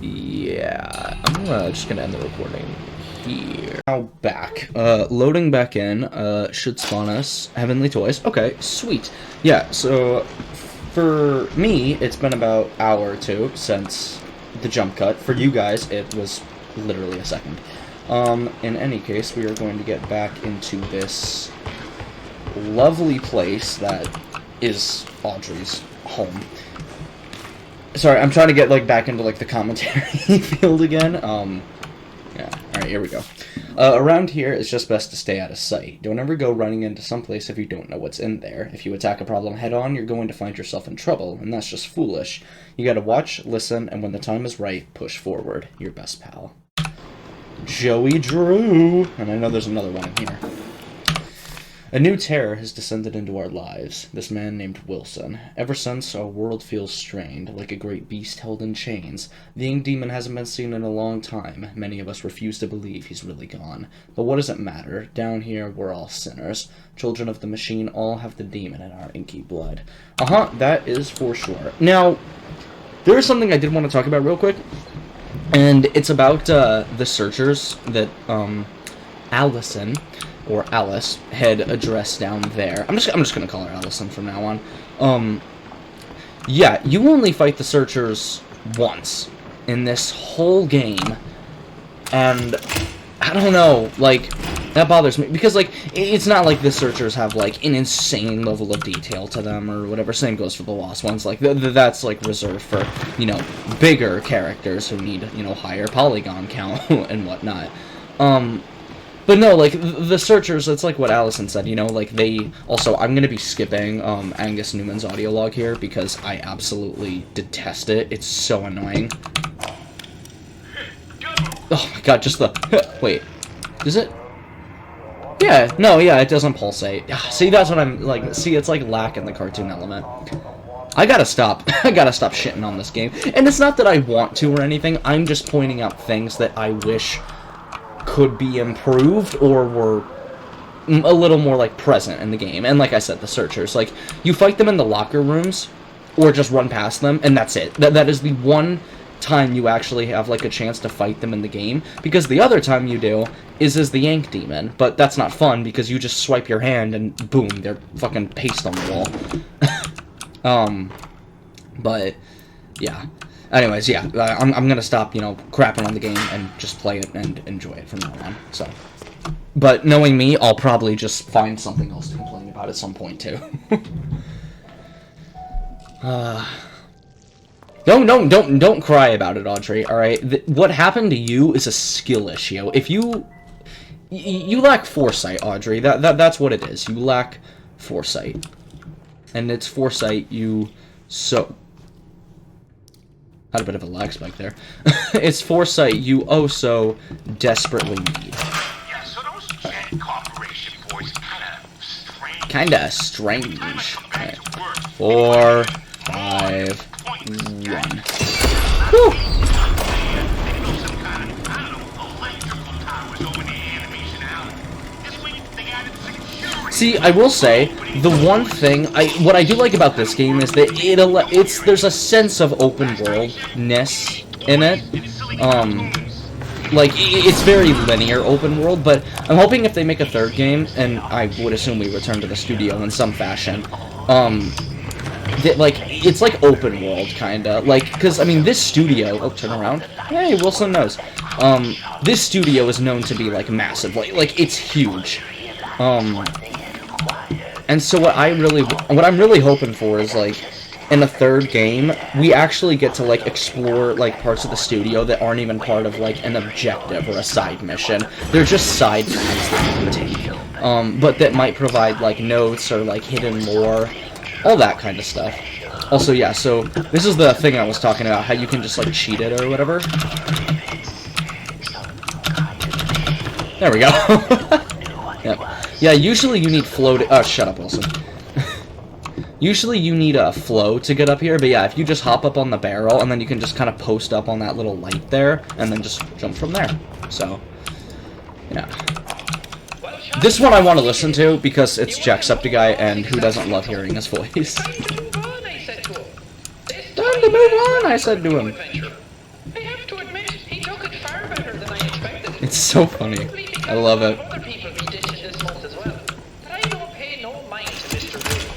Yeah, I'm just gonna end the recording here. Now back. Loading back in, should spawn us Heavenly Toys. Okay, sweet. Yeah, so... For me, it's been about an hour or two since the jump cut. For you guys, it was literally a second. In any case, we are going to get back into this lovely place that is Audrey's home. Sorry, I'm trying to get, like, back into, like, the commentary field again. Yeah, alright, here we go. Around here, it's just best to stay out of sight. Don't ever go running into someplace if you don't know what's in there. If you attack a problem head-on, you're going to find yourself in trouble, and that's just foolish. You gotta watch, listen, and when the time is right, push forward. Your best pal. Joey Drew! And I know there's another one in here. A new terror has descended into our lives, this man named Wilson. Ever since, our world feels strained, like a great beast held in chains. The ink demon hasn't been seen in a long time. Many of us refuse to believe he's really gone. But what does it matter? Down here, we're all sinners. Children of the machine all have the demon in our inky blood. That is for sure. Now, there is something I did want to talk about real quick, and it's about the searchers that Allison... or Alice had addressed down there. I'm just gonna call her Allison from now on. Yeah, you only fight the searchers once in this whole game, and I don't know, like, That bothers me, because, like, it's not like the searchers have, like, an insane level of detail to them, or whatever. Same goes for the lost ones. Like, that's, like, reserved for, you know, bigger characters who need, you know, higher polygon count and whatnot. But no, like, the searchers, it's like what Allison said, you know, like, they... Also, I'm gonna be skipping, Angus Newman's audio log here, because I absolutely detest it. It's so annoying. Oh my god, just the... Wait. Is it... Yeah, no, yeah, it doesn't pulsate. See, that's what I'm, like, see, it's, like, lacking the cartoon element. I gotta stop. I gotta stop shitting on this game. And it's not that I want to or anything, I'm just pointing out things that I wish could be improved or were a little more, like, present in the game. And like I said, the searchers, like, you fight them in the locker rooms, or just run past them, and that's it. That is the one time you actually have, like, a chance to fight them in the game, because the other time you do is as the Yank Demon, but that's not fun, because you just swipe your hand and boom, they're fucking paste on the wall. But, yeah. Anyways, yeah, I'm gonna stop, you know, crapping on the game and just play it and enjoy it from now on, so. But knowing me, I'll probably just find something else to complain about at some point, too. Don't cry about it, Audrey, alright? What happened to you is a skill issue. If you lack foresight, Audrey. That's what it is. You lack foresight. And it's foresight you had a bit of a lag spike there. It's foresight you oh so desperately need. Yeah, so those Jet Corporation boys Kinda strange. Okay. 4, 5, 1. Whew. See, I will say, the one thing, what I do like about this game is that there's a sense of open worldness in it. Like, it's very linear open world, but I'm hoping if they make a third game, and I would assume we return to the studio in some fashion, that, like, it's like open world, kinda. Like, because, I mean, this studio... Oh, turn around. Hey, Wilson knows. This studio is known to be, like, massive. Like, it's huge. And so what I'm really hoping for is, like, in a third game, we actually get to, like, explore, like, parts of the studio that aren't even part of, like, an objective or a side mission. They're just side paths that you can take. But that might provide, like, notes or, like, hidden lore. All that kind of stuff. Also, yeah, so this is the thing I was talking about, how you can just, like, cheat it or whatever. There we go. Yep. Yeah, usually you need flow to... Oh, shut up, Wilson. Usually you need a flow to get up here, but yeah, if you just hop up on the barrel, and then you can just kind of post up on that little light there, and then just jump from there. So, yeah. This one I want to listen to, because it's Jacksepticeye, and who doesn't love hearing his voice? Time to move on, I said to him. I have to admit, he took it far better than I expected. It's so funny. I love it. Other people be ditching this month as well. But I don't pay no mind to Mr. Blue.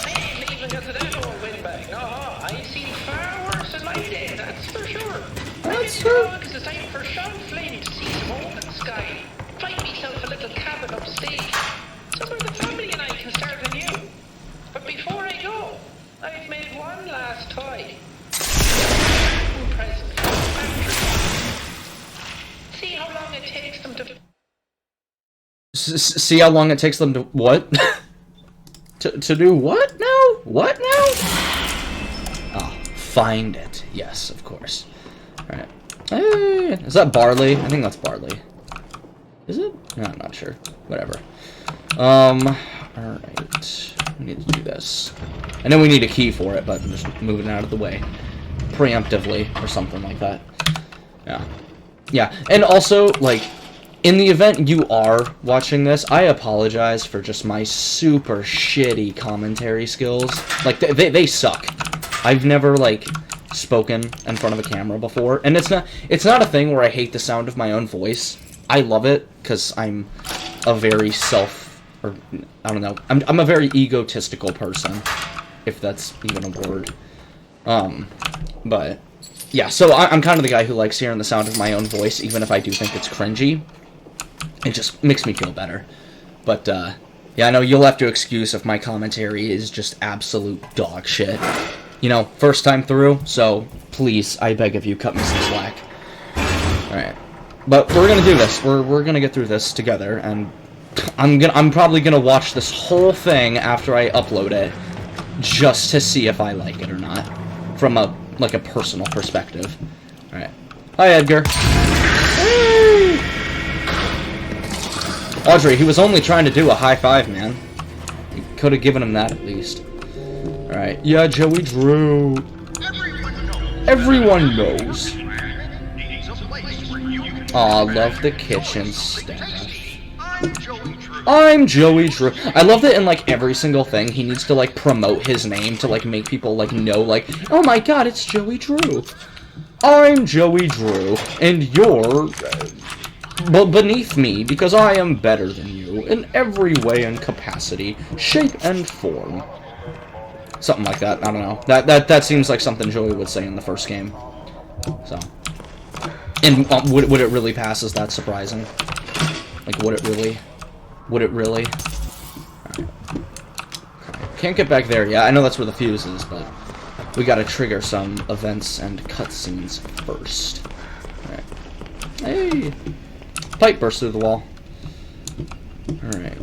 I ain't leaving because of that old windbag. No, I seen far worse in my day, that's for sure. That's true. Because it's time for Sean Flynn to see some open sky. Find myself a little cabin upstate. Somewhere the family and I can start anew. But before I go, I've made one last toy. Present for the factory. See how long it takes them to... See how long it takes them to what? to do what now? What now? Oh, find it. Yes, of course. Alright. Hey, is that barley? I think that's barley. Is it? No, I'm not sure. Whatever. Alright. We need to do this. I know we need a key for it, but I'm just moving it out of the way. Preemptively, or something like that. Yeah. Yeah, and also, like, in the event you are watching this, I apologize for just my super shitty commentary skills. Like, they suck. I've never, like, spoken in front of a camera before, and it's not a thing where I hate the sound of my own voice. I love it, because I'm a very I don't know, I'm a very egotistical person, if that's even a word. But, yeah, so I'm kind of the guy who likes hearing the sound of my own voice, even if I do think it's cringy. It just makes me feel better. But, yeah, I know you'll have to excuse if my commentary is just absolute dog shit. You know, first time through, so please, I beg of you, cut me some slack. Alright. But we're gonna do this. We're gonna get through this together, and I'm probably gonna watch this whole thing after I upload it, just to see if I like it or not. From a personal perspective. Alright. Hi, Edgar. Hey! Audrey, he was only trying to do a high five, man. You could have given him that at least. Alright. Yeah, Joey Drew. Everyone knows. Aw, love the kitchen staff. I'm Joey Drew. I love that in, like, every single thing, he needs to, like, promote his name to, like, make people, like, know, like, oh my god, it's Joey Drew. I'm Joey Drew, and you're, beneath me, because I am better than you, in every way and capacity, shape and form. Something like that, I don't know. That seems like something Joey would say in the first game. So. And, would it really pass? Is that surprising? Like, would it really? Would it really? Right. Can't get back there yet. I know that's where the fuse is, but we gotta trigger some events and cutscenes first. Alright. Hey! Pipe burst through the wall. Alright.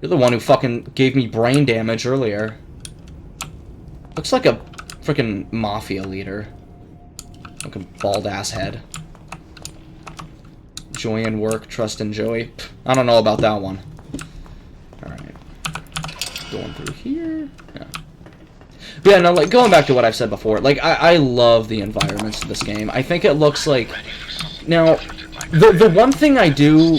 You're the one who fucking gave me brain damage earlier. Looks like a freaking mafia leader. Like a bald-ass head. Joy in work, trust in Joey. I don't know about that one. Alright. Going through here. Yeah. But yeah, no, like, going back to what I've said before, like, I love the environments of this game. I think it looks like... Now, the one thing I do,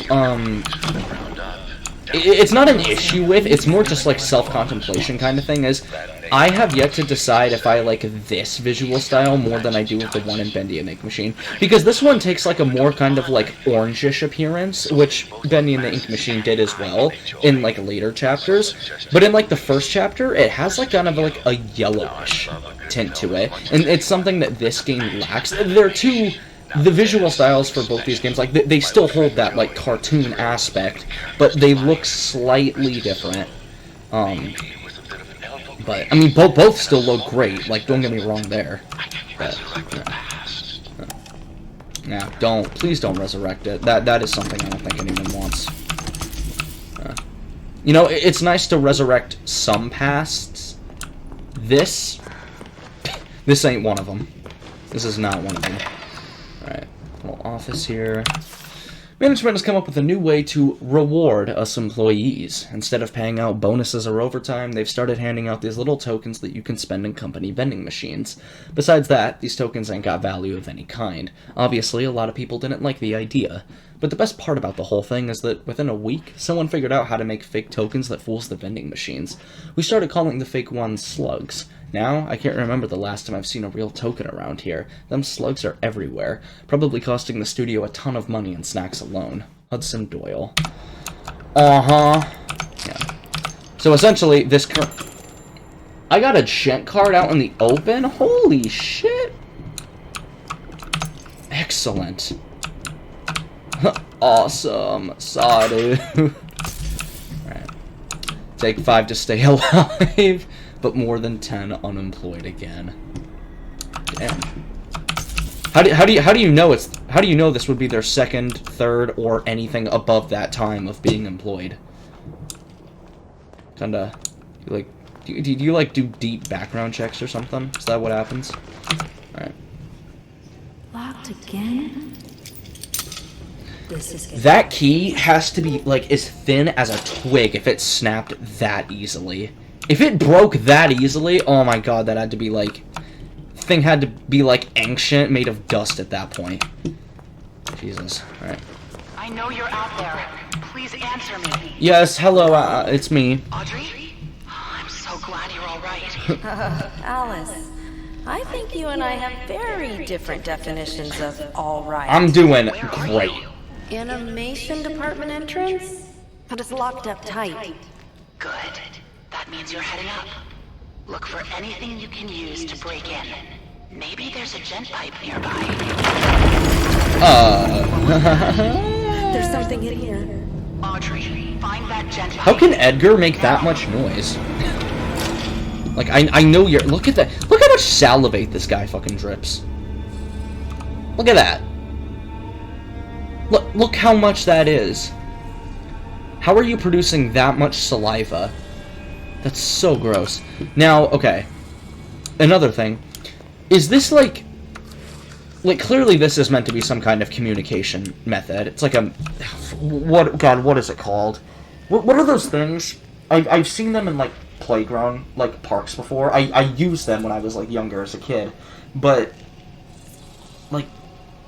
it's not an issue with, it's more just, like, self-contemplation kind of thing, is I have yet to decide if I like this visual style more than I do with the one in Bendy and the Ink Machine. Because this one takes, like, a more kind of, like, orangish appearance, which Bendy and the Ink Machine did as well in, like, later chapters. But in, like, the first chapter, it has, like, kind of, like, a yellowish tint to it. And it's something that this game lacks. They're two... The visual styles for both these games, like, they still hold that, like, cartoon aspect, but they look slightly different. But, I mean, both still look great, like, don't get me wrong there. But, yeah, please don't resurrect it. That is something I don't think anyone wants. You know, it's nice to resurrect some pasts. This ain't one of them. This is not one of them. Alright, little office here. Management has come up with a new way to reward us employees. Instead of paying out bonuses or overtime, they've started handing out these little tokens that you can spend in company vending machines. Besides that, these tokens ain't got value of any kind. Obviously, a lot of people didn't like the idea. But the best part about the whole thing is that within a week, someone figured out how to make fake tokens that fools the vending machines. We started calling the fake ones slugs. Now, I can't remember the last time I've seen a real token around here. Them slugs are everywhere, probably costing the studio a ton of money in snacks alone. Hudson Doyle. Uh-huh. Yeah. So essentially, this I got a gent card out in the open? Holy shit! Excellent. Awesome. Sadu. Right. Take 5 to stay alive. But more than 10 unemployed again. Damn. How do you know this would be their second, third, or anything above that time of being employed? Kinda, like, do you like do deep background checks or something? Is that what happens? All right. Locked again? This is That key has to be like as thin as a twig if it snapped that easily. If it broke that easily, oh my god, that had to be like... Thing had to be like ancient, made of dust at that point. Jesus, alright. I know you're out there. Please answer me. Yes, hello, it's me. Audrey? I'm so glad you're alright. Alice, I think you and I have very different definitions of all right. I'm doing great. Animation department entrance? But it's locked up tight. Good. That means you're heading up. Look for anything you can use to break in. Maybe there's a gent pipe nearby. There's something in here. Audrey, find that gent. How can Edgar make that much noise? Like, I know you're... Look at that. Look how much salivate this guy fucking drips. Look at that. Look how much that is. How are you producing that much saliva? That's so gross. Now, okay. Another thing. Is this like... Like, clearly this is meant to be some kind of communication method. It's like a... what is it called? What are those things? I've seen them in, like, playground, like, parks before. I used them when I was, like, younger as a kid. But, like,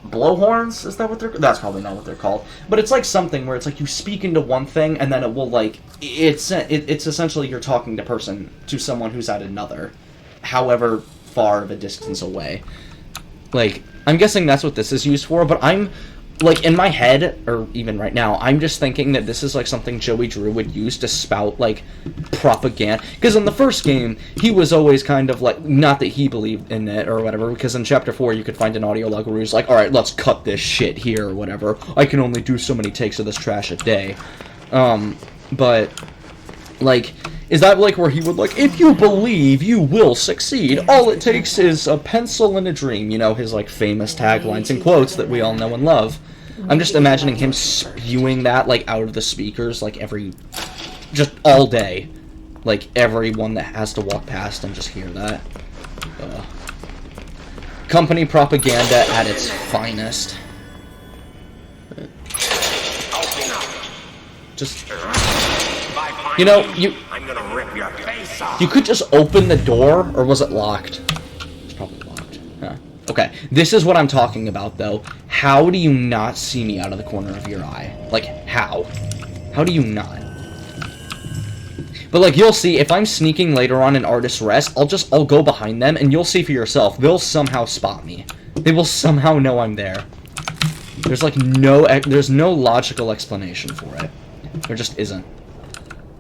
blowhorns? Is that what they're... That's probably not what they're called. But it's like something where it's like you speak into one thing, and then it will, like... It's essentially you're talking to someone who's at another. However far of a distance away. Like, I'm guessing that's what this is used for, but I'm... Like, in my head, or even right now, I'm just thinking that this is, like, something Joey Drew would use to spout, like, propaganda. Because in the first game, he was always kind of, like, not that he believed in it or whatever, because in Chapter 4, you could find an audio log where he was like, alright, let's cut this shit here or whatever. I can only do so many takes of this trash a day. But, like... Is that, like, where he would, like, if you believe, you will succeed. All it takes is a pencil and a dream. You know, his, like, famous taglines and quotes that we all know and love. I'm just imagining him spewing that, like, out of the speakers, like, just all day. Like, everyone that has to walk past and just hear that. Company propaganda at its finest. Just... You know, I'm gonna rip your face off. you could just open the door, or was it locked? It's probably locked. Huh. Okay, this is what I'm talking about, though. How do you not see me out of the corner of your eye? Like, how? How do you not? But, like, you'll see, if I'm sneaking later on in Artist's Rest, I'll go behind them, and you'll see for yourself. They'll somehow spot me. They will somehow know I'm there. There's, like, there's no logical explanation for it. There just isn't.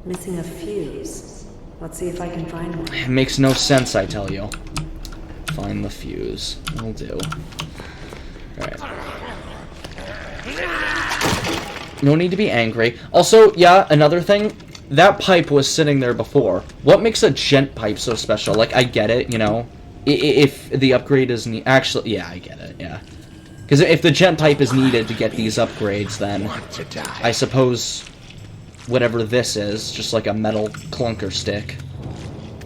Missing a fuse. Let's see if I can find one. It makes no sense, I tell you. Find the fuse. Will do. Alright. No need to be angry. Also, yeah, another thing. That pipe was sitting there before. What makes a gent pipe so special? Like, I get it, you know. If the upgrade is actually, yeah, I get it, yeah. Because if the gent pipe is needed to get these upgrades, then I suppose whatever this is, just like a metal clunker stick.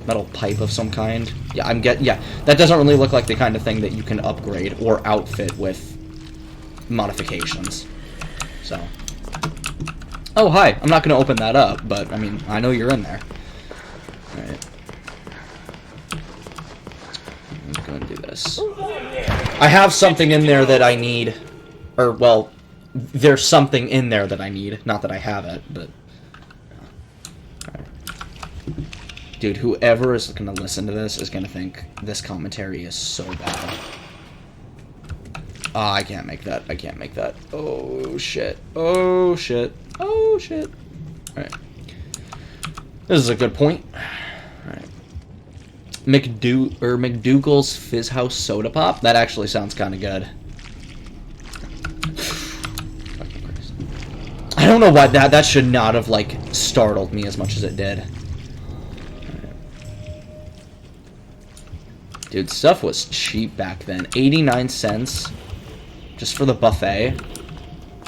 Metal pipe of some kind. Yeah, yeah, that doesn't really look like the kind of thing that you can upgrade or outfit with modifications. So. Oh, hi. I'm not going to open that up, but, I mean, I know you're in there. Alright. I'm going to do this. I have something in there that I need. Or, well, there's something in there that I need. Not that I have it, but... Dude, whoever is going to listen to this is going to think this commentary is so bad. Ah, I can't make that. I can't make that. Oh, shit. Oh, shit. Oh, shit. Alright. This is a good point. Alright. McDougal's Fizz House Soda Pop? That actually sounds kind of good. Fucking Christ. I don't know why that should not have, like, startled me as much as it did. Dude, stuff was cheap back then. 89 cents just for the buffet.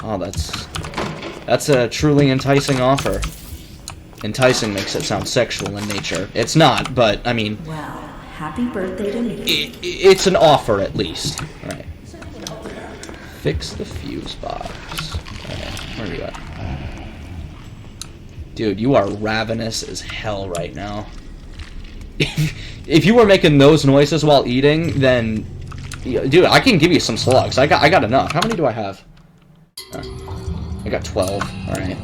Oh, that's a truly enticing offer. Enticing makes it sound sexual in nature. It's not, but, I mean... Well, happy birthday to me. It's an offer, at least. Alright. Fix the fuse box. Alright, where are you at? Dude, you are ravenous as hell right now. If you were making those noises while eating, then... Dude, I can give you some slugs. I got enough. How many do I have? I got 12. Alright.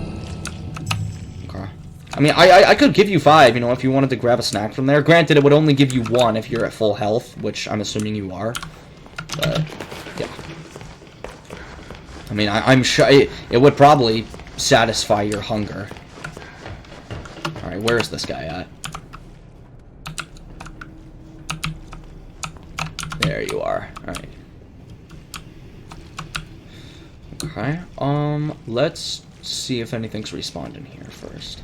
Okay. I mean, I could give you 5, you know, if you wanted to grab a snack from there. Granted, it would only give you 1 if you're at full health, which I'm assuming you are. But, yeah. I mean, I'm sure it would probably satisfy your hunger. Alright, where is this guy at? There you are. Alright. Okay, let's see if anything's respawned in here first.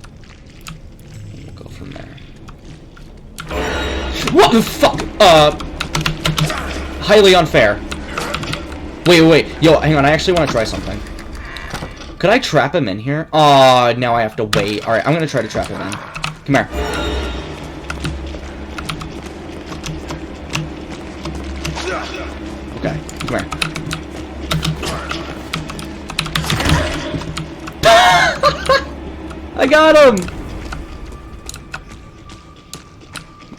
We'll go from there. What the fuck? Highly unfair. Wait. Yo, hang on, I actually want to try something. Could I trap him in here? Oh, now I have to wait. Alright, I'm gonna try to trap him in. Come here. Okay, come here. I got him!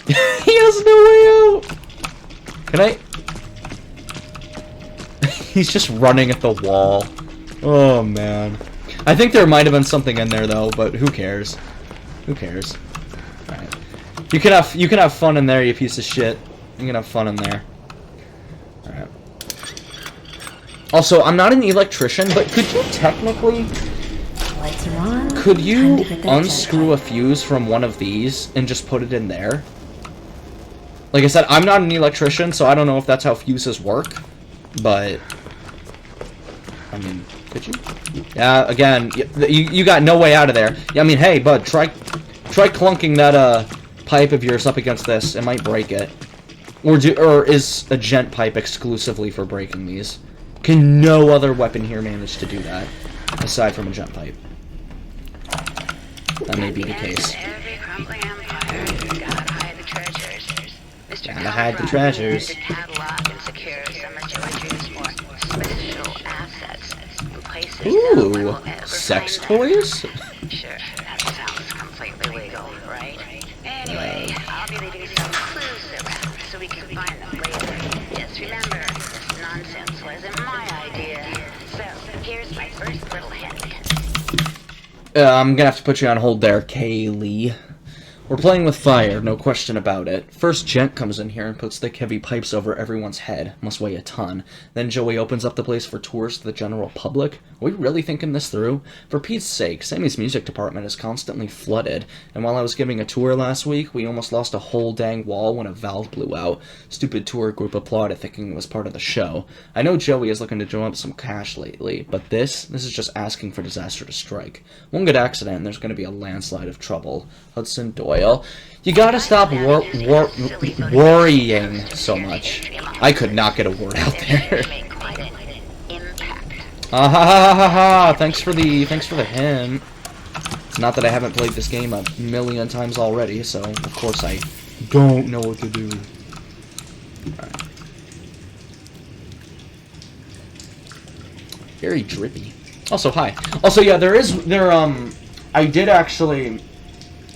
He has no way out! Can I? He's just running at the wall. Oh man. I think there might have been something in there though, but who cares? Who cares? Alright. You can have fun in there, you piece of shit. You can have fun in there. Alright. Also, I'm not an electrician, but could you technically... Lights are on. Could you unscrew a fuse from one of these and just put it in there? Like I said, I'm not an electrician, so I don't know if that's how fuses work, but... I mean, could you? Yeah, again, you got no way out of there. Yeah, I mean, hey, bud, try clunking that, pipe of yours up against this. It might break it. Or is a gent pipe exclusively for breaking these? Can no other weapon here manage to do that, aside from a gent pipe? That may be the case. Gotta hide the treasures. Ooh, sex toys? Sure, that sounds completely legal, right? Anyway, I'll be leaving some clues around so we can find them later. Just remember, this nonsense wasn't my idea. So, here's my first little hint. I'm gonna have to put you on hold there, Kaylee. We're playing with fire, no question about it. First, Gent comes in here and puts thick, heavy pipes over everyone's head. Must weigh a ton. Then Joey opens up the place for tours to the general public. Are we really thinking this through? For Pete's sake, Sammy's music department is constantly flooded. And while I was giving a tour last week, we almost lost a whole dang wall when a valve blew out. Stupid tour group applauded, thinking it was part of the show. I know Joey is looking to drum up some cash lately, but this is just asking for disaster to strike. One good accident and there's going to be a landslide of trouble. Hudson Doyle. You gotta stop worrying so much. I could not get a word out there. Ha. Thanks for the hint. It's not that I haven't played this game a million times already, so of course I don't know what to do. Alright. Very drippy. Also, hi. Also, yeah, I did actually,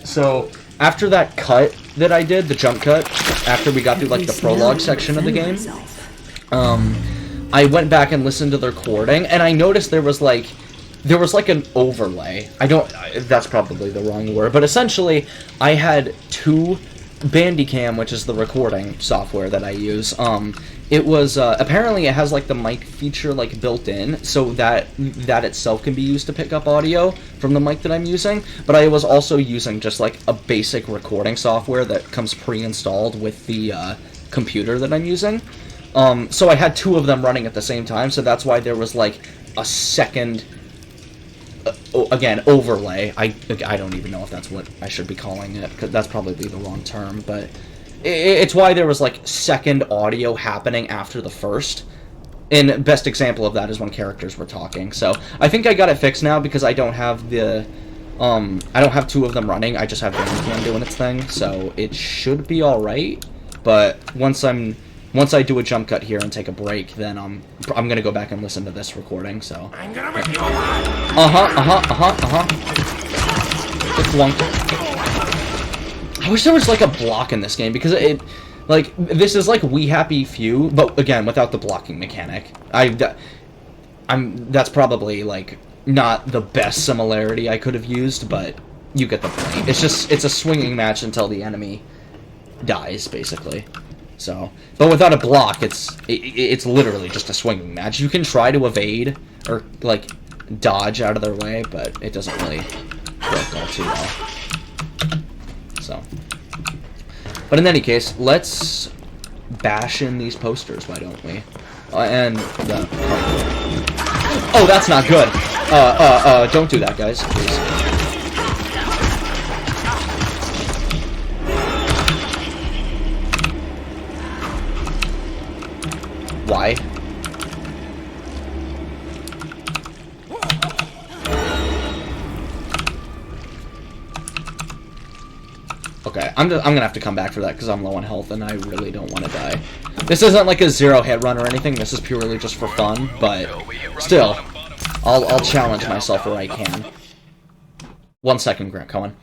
so, after that cut that I did, the jump cut, after we got through, like, the prologue section of the game, I went back and listened to the recording, and I noticed there was, like, an overlay. That's probably the wrong word, but essentially, I had two Bandicam, which is the recording software that I use. It was, apparently it has, like, the mic feature, like, built in, so that itself can be used to pick up audio from the mic that I'm using, but I was also using just, like, a basic recording software that comes pre-installed with the, computer that I'm using. So I had two of them running at the same time, so that's why there was, like, a second, again, overlay. I don't even know if that's what I should be calling it, because that's probably the wrong term, but it's why there was, like, second audio happening after the first. And best example of that is when characters were talking. So I think I got it fixed now because I don't have the, I don't have two of them running. I just have one doing its thing. So it should be alright. But once I do a jump cut here and take a break, then I'm gonna go back and listen to this recording, so. I'm gonna rip you apart. Good flunk. I wish there was, like, a block in this game, because this is like We Happy Few, but again, without the blocking mechanic. That's probably, like, not the best similarity I could have used, but you get the point. It's a swinging match until the enemy dies, basically. So, but without a block, it's literally just a swinging match. You can try to evade, or, like, dodge out of their way, but it doesn't really work all too well. So, but in any case, let's bash in these posters, why don't we? And the Oh, that's not good. Don't do that, guys, please. Why? Okay, I'm gonna have to come back for that because I'm low on health and I really don't want to die. This isn't like a 0-hit run or anything. This is purely just for fun, but still, I'll challenge myself where I can. 1 second, Grant Cohen.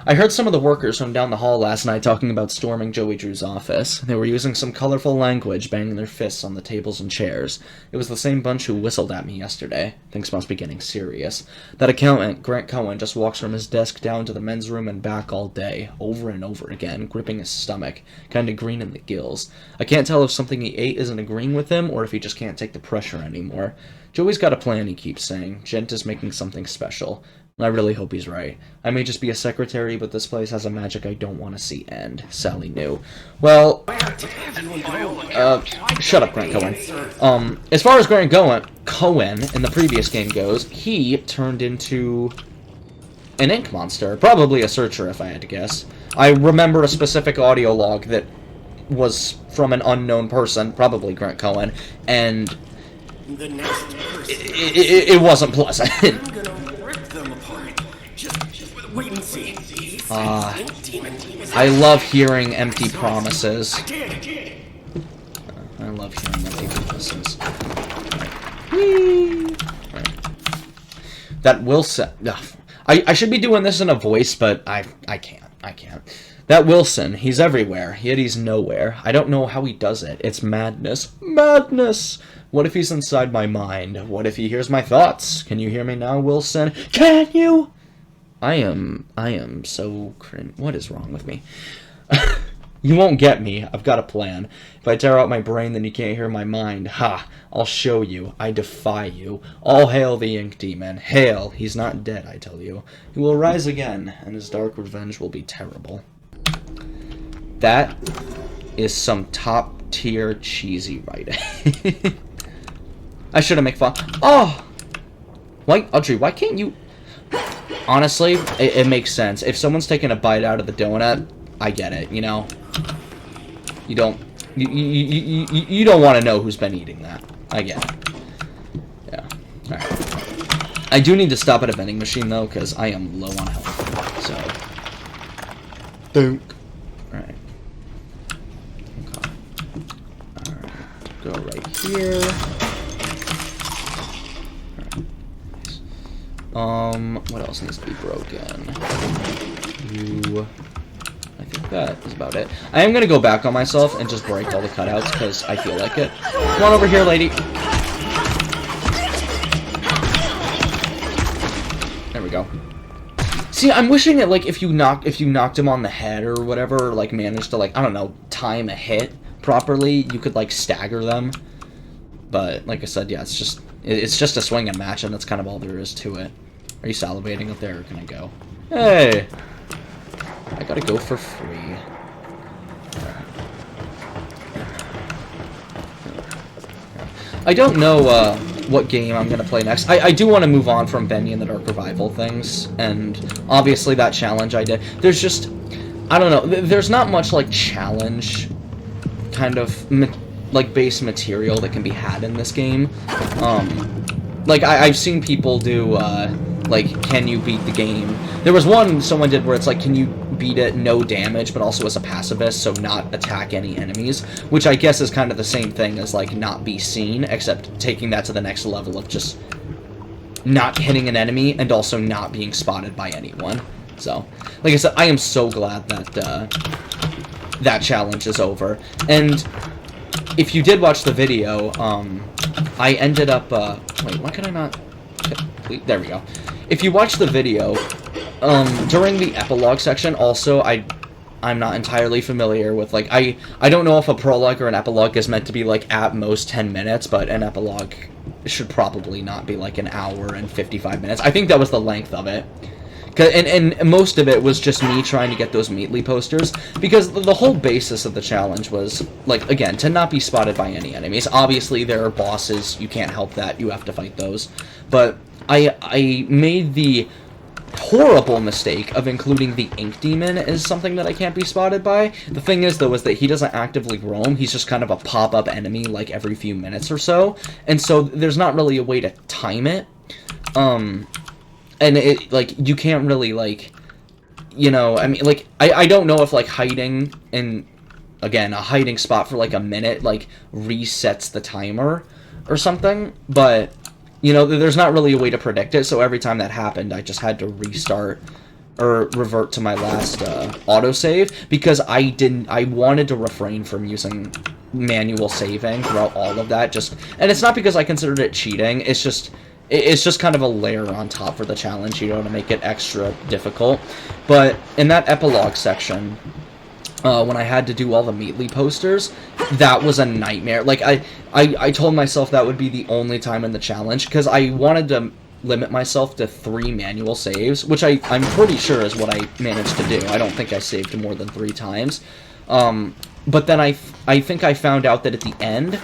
I heard some of the workers from down the hall last night talking about storming Joey Drew's office. They were using some colorful language, banging their fists on the tables and chairs. It was the same bunch who whistled at me yesterday. Things must be getting serious. That accountant, Grant Cohen, just walks from his desk down to the men's room and back all day, over and over again, gripping his stomach, kinda green in the gills. I can't tell if something he ate isn't agreeing with him, or if he just can't take the pressure anymore. Joey's got a plan, he keeps saying. Gent is making something special. I really hope he's right. I may just be a secretary, but this place has a magic I don't want to see end. Sally knew. Well, shut up, Grant Cohen. As far as Grant Cohen in the previous game goes, he turned into an ink monster. Probably a searcher, if I had to guess. I remember a specific audio log that was from an unknown person, probably Grant Cohen, and it wasn't pleasant. Wait and see. I love hearing empty promises. I love hearing empty promises. Whee! Right. That Wilson... I should be doing this in a voice, but I can't. I can't. That Wilson, he's everywhere, yet he's nowhere. I don't know how he does it. It's madness. Madness! What if he's inside my mind? What if he hears my thoughts? Can you hear me now, Wilson? Can you? I am so cringe. What is wrong with me? You won't get me. I've got a plan. If I tear out my brain, then you can't hear my mind. Ha! I'll show you. I defy you. All hail the Ink Demon. Hail! He's not dead, I tell you. He will rise again, and his dark revenge will be terrible. That is some top-tier cheesy writing. I should have made fun. Oh! Why, Audrey, why can't you... Honestly, it makes sense. If someone's taking a bite out of the donut, I get it, you know? You don't... You don't want to know who's been eating that. I get it. Yeah. Alright. I do need to stop at a vending machine, though, because I am low on health. So... Dunk. Alright. Okay. Alright. Go right here. What else needs to be broken? I think that is about it. I am gonna go back on myself and just break all the cutouts, because I feel like it. Come on over here, lady! There we go. See, I'm wishing that, like, if you knocked him on the head or whatever, or, like, managed to, like, I don't know, time a hit properly, you could, like, stagger them. But, like I said, yeah, it's just a swinging match, and that's kind of all there is to it. Are you salivating up there, or can I go? Hey! I gotta go for free. I don't know, what game I'm gonna play next. I do want to move on from Bendy and the Dark Revival things, and obviously that challenge I did. There's just... I don't know, there's not much, like, challenge kind of... like, base material that can be had in this game. Like, I've seen people do, like, can you beat the game? There was one someone did where it's like, can you beat it no damage, but also as a pacifist, so not attack any enemies, which I guess is kind of the same thing as, like, not be seen, except taking that to the next level of just not hitting an enemy and also not being spotted by anyone. So, like I said, I am so glad that, that challenge is over. And... if you did watch the video, I ended up, wait, why can I not, wait, there we go. If you watch the video, during the epilogue section, also, I'm not entirely familiar with, like, I don't know if a prologue or an epilogue is meant to be, like, at most 10 minutes, but an epilogue should probably not be, like, an hour and 55 minutes. I think that was the length of it. And most of it was just me trying to get those Meatly posters, because the whole basis of the challenge was, like, again, to not be spotted by any enemies. Obviously, there are bosses, you can't help that, you have to fight those. But I made the horrible mistake of including the Ink Demon as something that I can't be spotted by. The thing is, though, is that he doesn't actively roam. He's just kind of a pop-up enemy, like, every few minutes or so. And so there's not really a way to time it. And it, like, you can't really, like, you know, I mean, like, I don't know if, like, hiding in, again, a hiding spot for, like, a minute, like, resets the timer or something, but, you know, there's not really a way to predict it, so every time that happened, I just had to restart or revert to my last autosave, because I wanted to refrain from using manual saving throughout all of that, and it's not because I considered it cheating, it's just kind of a layer on top for the challenge, you know, to make it extra difficult. But in that epilogue section, when I had to do all the Meatly posters, that was a nightmare. Like, I told myself that would be the only time in the challenge, because I wanted to limit myself to 3 manual saves, which I'm pretty sure is what I managed to do. I don't think I saved more than 3 times. But then I think I found out that at the end,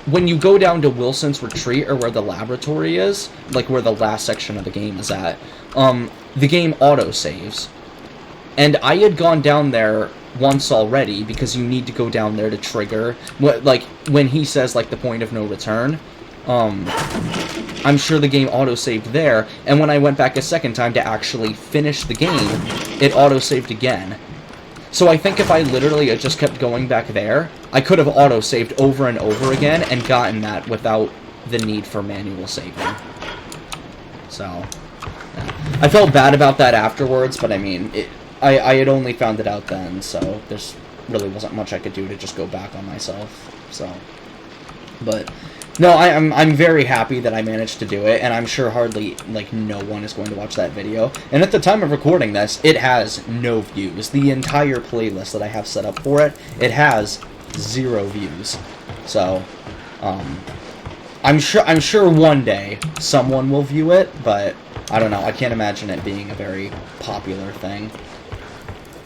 when you go down to Wilson's Retreat, or where the laboratory is, like where the last section of the game is at, the game auto-saves. And I had gone down there once already, because you need to go down there to trigger, like, when he says, like, the point of no return. I'm sure the game auto-saved there, and when I went back a second time to actually finish the game, it auto-saved again. So I think if I literally had just kept going back there, I could have auto-saved over and over again and gotten that without the need for manual saving. So, yeah. I felt bad about that afterwards, but I mean, I had only found it out then, so there's really wasn't much I could do to just go back on myself. So, but no, I'm very happy that I managed to do it, and I'm sure hardly, like, no one is going to watch that video. And at the time of recording this, it has no views. The entire playlist that I have set up for it, it has 0 views. So, I'm sure one day someone will view it, but I don't know. I can't imagine it being a very popular thing.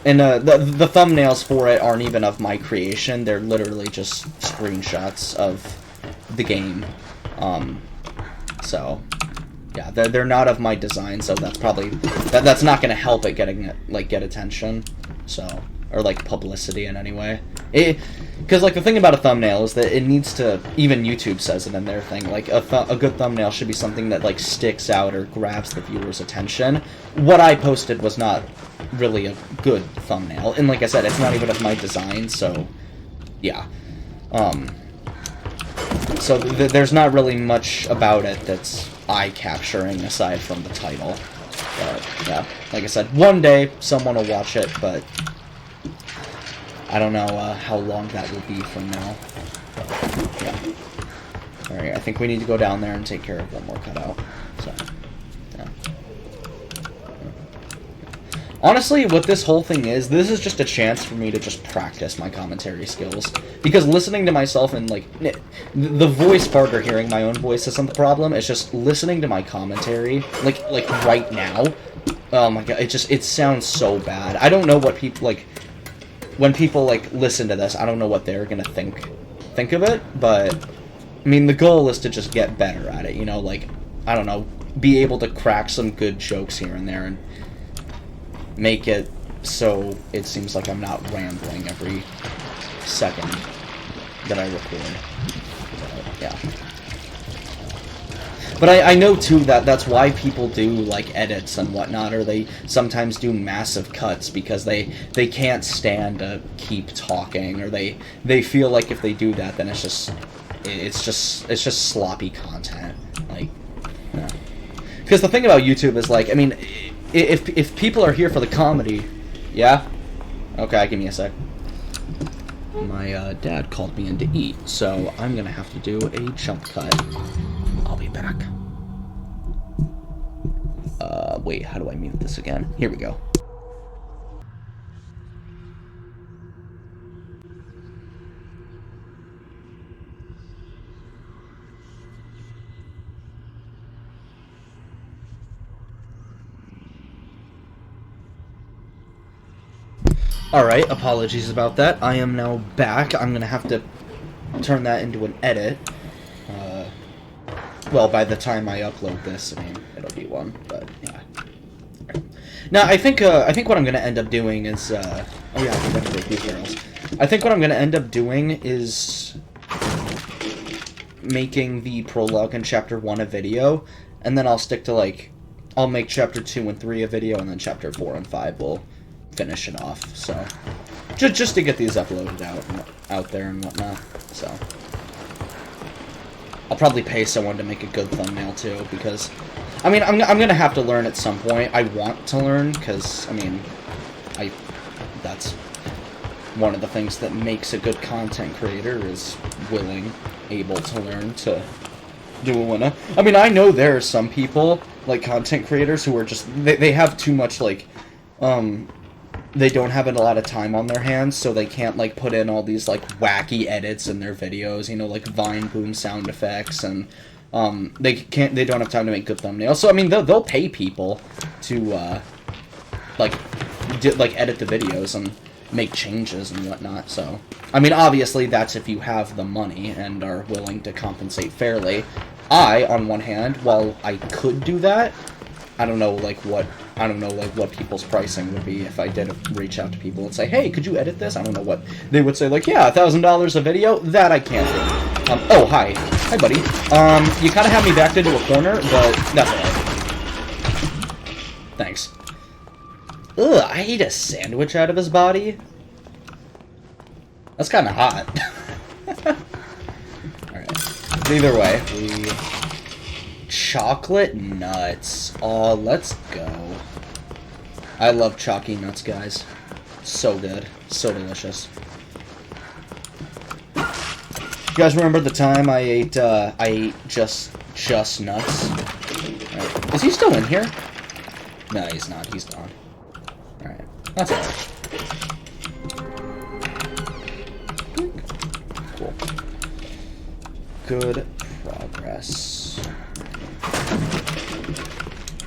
And the thumbnails for it aren't even of my creation. They're literally just screenshots of the game. So yeah, they're not of my design, so that's probably that's not gonna help it getting it, like, get attention, so, or like publicity in any way. Because, like, the thing about a thumbnail is that it needs to, even YouTube says it in their thing, like, a good thumbnail should be something that, like, sticks out or grabs the viewer's attention. What I posted was not really a good thumbnail, and like I said, it's not even of my design, so yeah. So there's not really much about it that's eye-capturing aside from the title. But yeah, like I said, one day someone will watch it, but I don't know how long that will be from now. But, yeah. Alright, I think we need to go down there and take care of one more cutout. So, yeah. Honestly, what this whole thing is, this is just a chance for me to just practice my commentary skills. Because listening to myself and, like, the voice part or hearing my own voice isn't the problem, it's just listening to my commentary, like right now, oh my god, it sounds so bad. I don't know what people, like, when people, like, listen to this, I don't know what they're gonna think of it, but, I mean, the goal is to just get better at it, you know, like, I don't know, be able to crack some good jokes here and there, and make it so it seems like I'm not rambling every second that I record. But, yeah. But I know, too, that that's why people do, like, edits and whatnot, or they sometimes do massive cuts, because they can't stand to keep talking, or they feel like if they do that, then it's just sloppy content. Like, yeah. Because the thing about YouTube is, like, I mean, if people are here for the comedy, yeah? Okay, give me a sec. My dad called me in to eat, so I'm gonna have to do a jump cut. I'll be back. Wait, how do I mute this again? Here we go. Alright, apologies about that. I am now back. I'm gonna have to turn that into an edit. Well, by the time I upload this, I mean, it'll be one, but, yeah. Now, I think what I'm gonna end up doing is, oh yeah, I can break these barrels. I think what I'm gonna end up doing is making the prologue and Chapter 1 a video, and then I'll stick to, like, I'll make Chapter 2 and 3 a video, and then Chapter 4 and 5 will finish it off, so just to get these uploaded out there and whatnot. So I'll probably pay someone to make a good thumbnail too, because I mean I'm gonna have to learn at some point. I want to learn because I mean that's one of the things that makes a good content creator is able to learn to do a winner. I mean, I know there are some people like content creators who are just they have too much like they don't have a lot of time on their hands, so they can't, like, put in all these, like, wacky edits in their videos, you know, like Vine boom sound effects, and, they don't have time to make good thumbnails. So, I mean, they'll pay people to, like, edit the videos and make changes and whatnot, so. I mean, obviously, that's if you have the money and are willing to compensate fairly. On one hand, while I could do that, I don't know, like, what people's pricing would be if I did reach out to people and say, hey, could you edit this? I don't know what they would say, like, yeah, $1,000 a video? That I can't do. Oh, hi. Hi, buddy. You kind of have me backed into a corner, but that's alright. Thanks. Ugh, I ate a sandwich out of his body? That's kind of hot. Alright. Either way, chocolate nuts. Oh, let's go. I love chalky nuts, guys. So good. So delicious. You guys remember the time I ate just nuts? Right. Is he still in here? No, he's not. He's gone. Alright. That's alright. Cool. Good progress.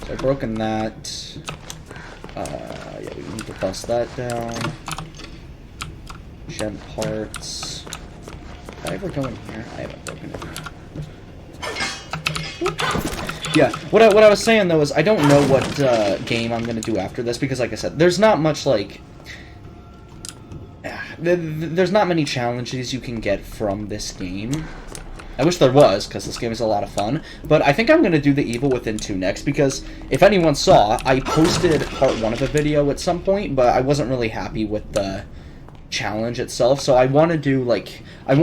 So I've broken that. Yeah, we need to bust that down. Gem parts. Did I ever go in here? I haven't broken it. Yeah, what I was saying though is I don't know what game I'm gonna do after this, because like I said, there's not much like there's not many challenges you can get from this game. I wish there was, because this game is a lot of fun, but I think I'm going to do the Evil Within 2 next, because if anyone saw, I posted part 1 of a video at some point, but I wasn't really happy with the challenge itself, so I want to do, like, a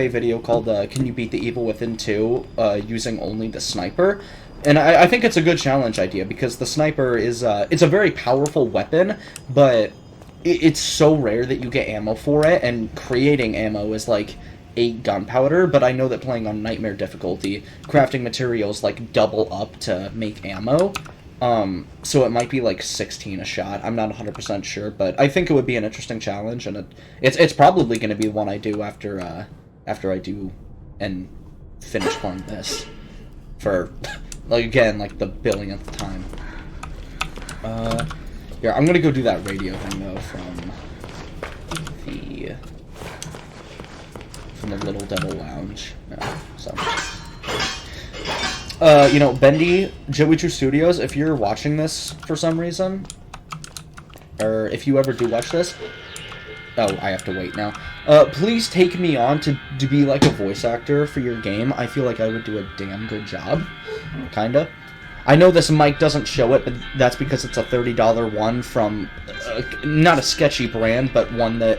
video called, Can You Beat the Evil Within 2, using only the sniper, and I think it's a good challenge idea, because the sniper is, it's a very powerful weapon, but it's so rare that you get ammo for it, and creating ammo is, like, 8 gunpowder, but I know that playing on Nightmare difficulty, crafting materials, like, double up to make ammo, so it might be, like, 16 a shot. I'm not 100% sure, but I think it would be an interesting challenge, and it's probably going to be one I do after I do and finish playing this, for, like, again, like, the billionth time. Yeah, I'm gonna go do that radio thing, though, from the Little Devil Lounge. Yeah, so. You know, Bendy, Joey True Studios, if you're watching this for some reason, or if you ever do watch this, oh, I have to wait now. Please take me on to be like a voice actor for your game. I feel like I would do a damn good job. Kinda. I know this mic doesn't show it, but that's because it's a $30 one from, not a sketchy brand, but one that,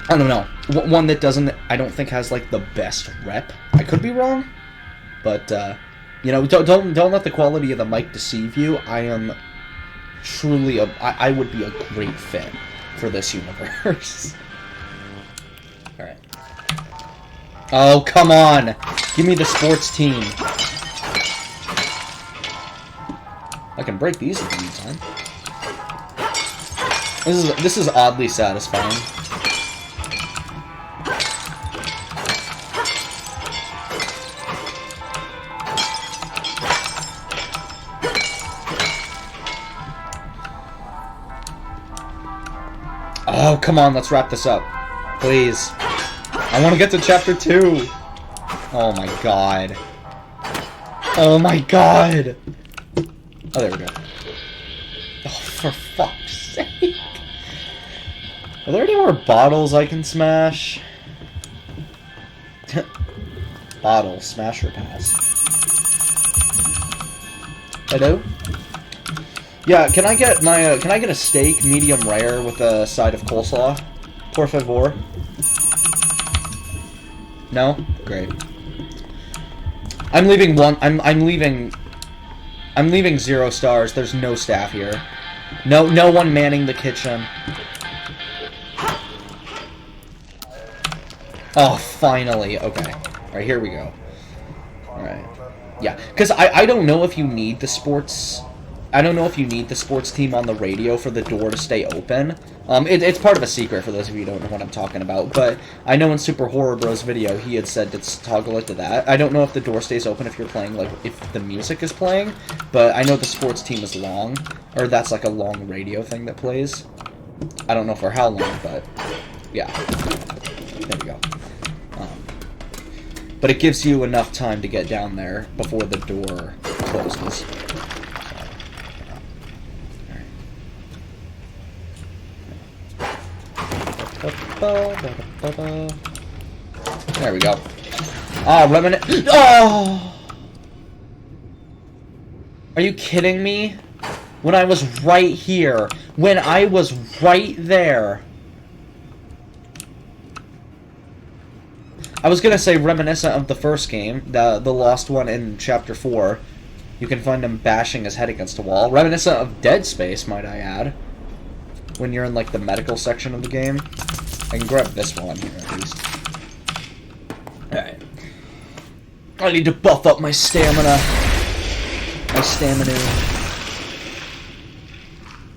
I don't know, one that doesn't, I don't think has, like, the best rep. I could be wrong, but, you know, don't let the quality of the mic deceive you. I am truly I would be a great fit for this universe. Alright. Oh, come on! Give me the sports team. I can break these at any time. This is oddly satisfying. Oh, come on, let's wrap this up. Please. I want to get to chapter 2. Oh my god. Oh my god. Oh, there we go. Oh, for fuck's sake. Are there any more bottles I can smash? Bottle, smash or pass. Hello? Yeah, can I get my, can I get a steak, medium rare, with a side of coleslaw? Por favor. No? Great. I'm leaving I'm leaving 0 stars. There's no staff here. No one manning the kitchen. Oh, finally. Okay. Alright, here we go. Alright. Yeah, because I don't know if you need the sports... I don't know if you need the sports team on the radio for the door to stay open. It's part of a secret for those of you who don't know what I'm talking about, but I know in Super Horror Bros video he had said to toggle it to that. I don't know if the door stays open if you're playing, like, if the music is playing, but I know the sports team is long, or that's like a long radio thing that plays. I don't know for how long, but yeah. There we go. But it gives you enough time to get down there before the door closes. There we go. Oh, remnant. Oh! Are you kidding me? When I was right here. When I was right there. I was gonna say reminiscent of the first game, the lost one in Chapter 4. You can find him bashing his head against a wall. Reminiscent of Dead Space, might I add. When you're in, like, the medical section of the game. I can grab this one here, at least. Alright. I need to buff up my stamina. My stamina.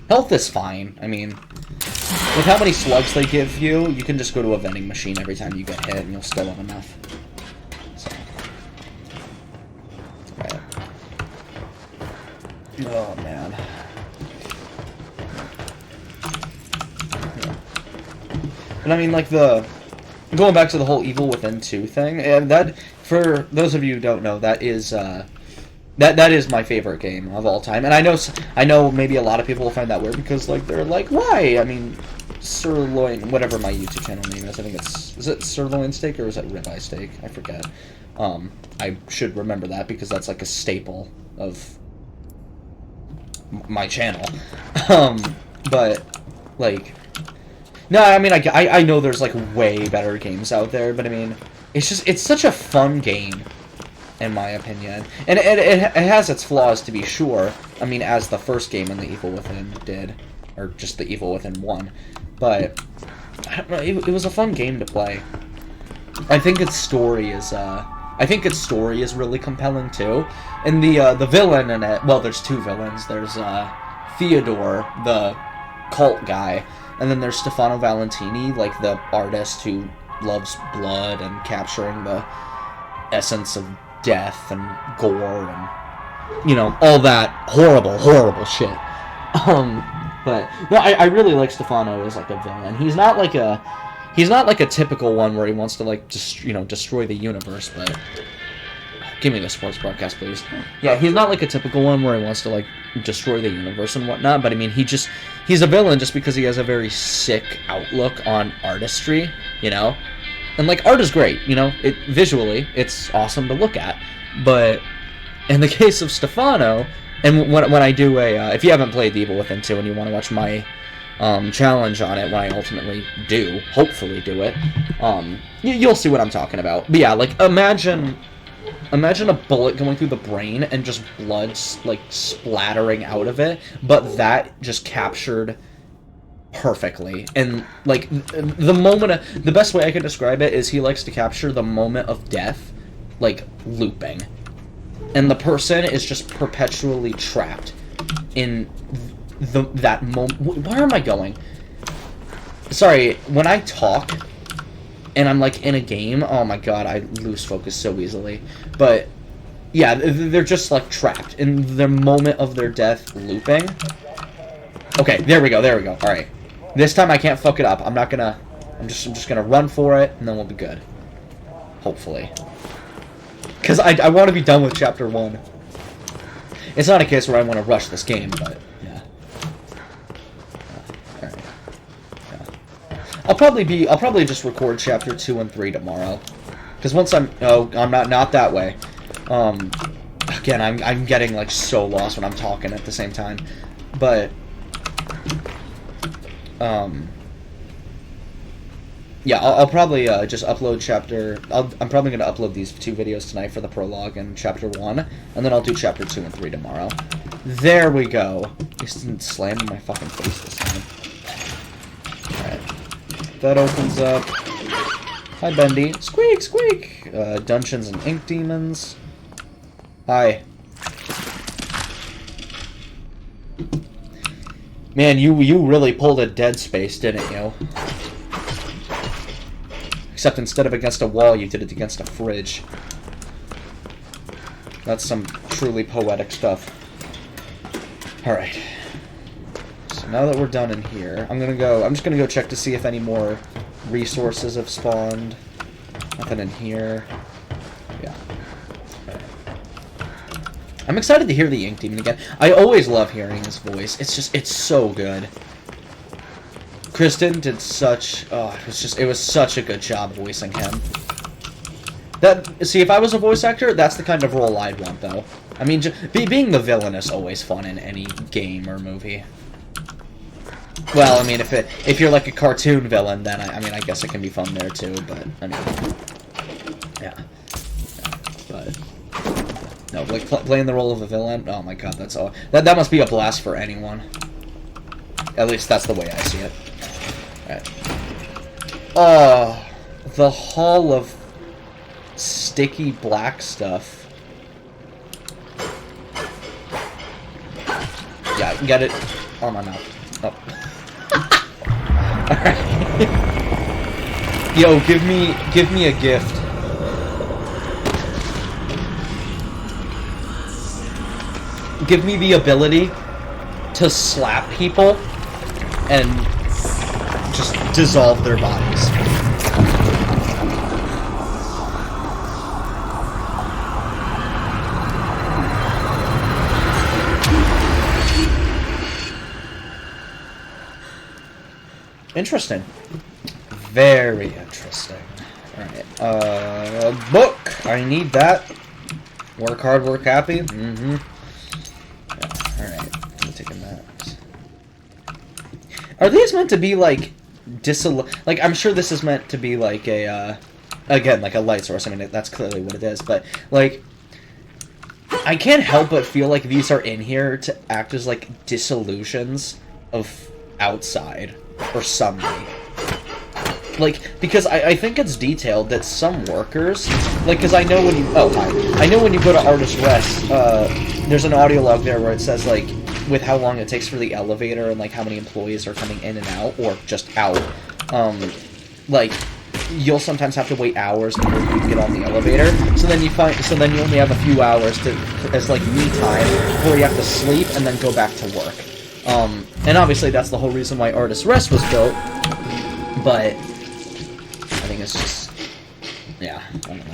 Health is fine. I mean, with how many slugs they give you, you can just go to a vending machine every time you get hit, and you'll still have enough. So. Right. Oh, man. And I mean, like, going back to the whole Evil Within 2 thing, and that, for those of you who don't know, that is, that is my favorite game of all time. And I know maybe a lot of people will find that weird because, like, they're like, why? I mean, sirloin, whatever my YouTube channel name is, I think is it sirloin steak or is it ribeye steak? I forget. I should remember that because that's, like, a staple of my channel. But, like... No, I mean, I know there's, like, way better games out there, but, I mean, it's such a fun game, in my opinion. And it has its flaws, to be sure. I mean, as the first game in the Evil Within did. Or just the Evil Within 1. But, I don't know, it was a fun game to play. I think its story is, really compelling, too. And the villain in it, well, there's 2 villains. There's, Theodore, the cult guy, and then there's Stefano Valentini, like the artist who loves blood and capturing the essence of death and gore and, you know, all that horrible, horrible shit. But no, I really like Stefano as like a villain. He's not like a typical one where he wants to like just, you know, destroy the universe, but give me the sports broadcast, please. Yeah, he's not like a typical one where he wants to like destroy the universe and whatnot, but I mean, he's a villain just because he has a very sick outlook on artistry, you know? And like, art is great, you know? Visually, it's awesome to look at. But in the case of Stefano, and when I do if you haven't played The Evil Within 2 and you want to watch my challenge on it when I ultimately hopefully do it, you'll see what I'm talking about. But yeah, like, imagine a bullet going through the brain and just blood, like, splattering out of it, but that just captured perfectly. And, like, the best way I can describe it is he likes to capture the moment of death, like, looping. And the person is just perpetually trapped in that moment. Where am I going? Sorry, when I talk and I'm, like, in a game, oh my god, I lose focus so easily. But, yeah, they're just, like, trapped in the moment of their death looping. Okay, there we go, alright. This time I can't fuck it up. I'm just gonna run for it, and then we'll be good. Hopefully. Because I want to be done with Chapter 1. It's not a case where I want to rush this game, but, yeah. Alright. Yeah. I'll probably just record Chapter 2 and 3 tomorrow. Because once I'm not that way. Again, I'm getting, like, so lost when I'm talking at the same time. But, yeah, I'll probably just upload Chapter... I'm probably going to upload these 2 videos tonight for the prologue and Chapter 1, and then I'll do Chapter 2 and 3 tomorrow. There we go. This didn't slam in my fucking face this time. Alright. That opens up. Hi, Bendy. Squeak, squeak! Dungeons and Ink Demons. Hi. Man, you really pulled a Dead Space, didn't you? Except instead of against a wall, you did it against a fridge. That's some truly poetic stuff. Alright. So now that we're done in here, I'm just gonna go check to see if any more resources have spawned. Nothing in here. Yeah. Alright. I'm excited to hear the Ink Demon again. I always love hearing his voice. It's so good. Kristen did such... Oh, it was such a good job voicing him. See, if I was a voice actor, that's the kind of role I'd want, though. I mean, being the villain is always fun in any game or movie. Well, I mean, if you're like a cartoon villain, then I mean, I guess it can be fun there too. But I mean, yeah. But no, like playing the role of a villain. Oh my god, that must be a blast for anyone. At least that's the way I see it. Alright. Oh, the Hall of Sticky Black Stuff. Yeah, I can get it on my mouth. Oh. Alright. Yo, give me a gift. Give me the ability to slap people and just dissolve their bodies. Interesting. Very interesting. Alright, book! I need that. Work hard, work happy. Mm-hmm. Yeah, alright, I'm taking that. Are these meant to be, like, like, I'm sure this is meant to be, like, a, again, like a light source. I mean, that's clearly what it is, but, like, I can't help but feel like these are in here to act as, like, dissolutions of outside, or sunlight. Like, because I think it's detailed that some workers, like, because I know when you, oh, hi. I know when you go to Artist Rest, there's an audio log there where it says, like, with how long it takes for the elevator and, like, how many employees are coming in and out, or just out, like, you'll sometimes have to wait hours before you can get on the elevator, so then you only have a few hours as, like, me time before you have to sleep and then go back to work. And obviously that's the whole reason why Artist Rest was built, but I think it's just, yeah, I don't know.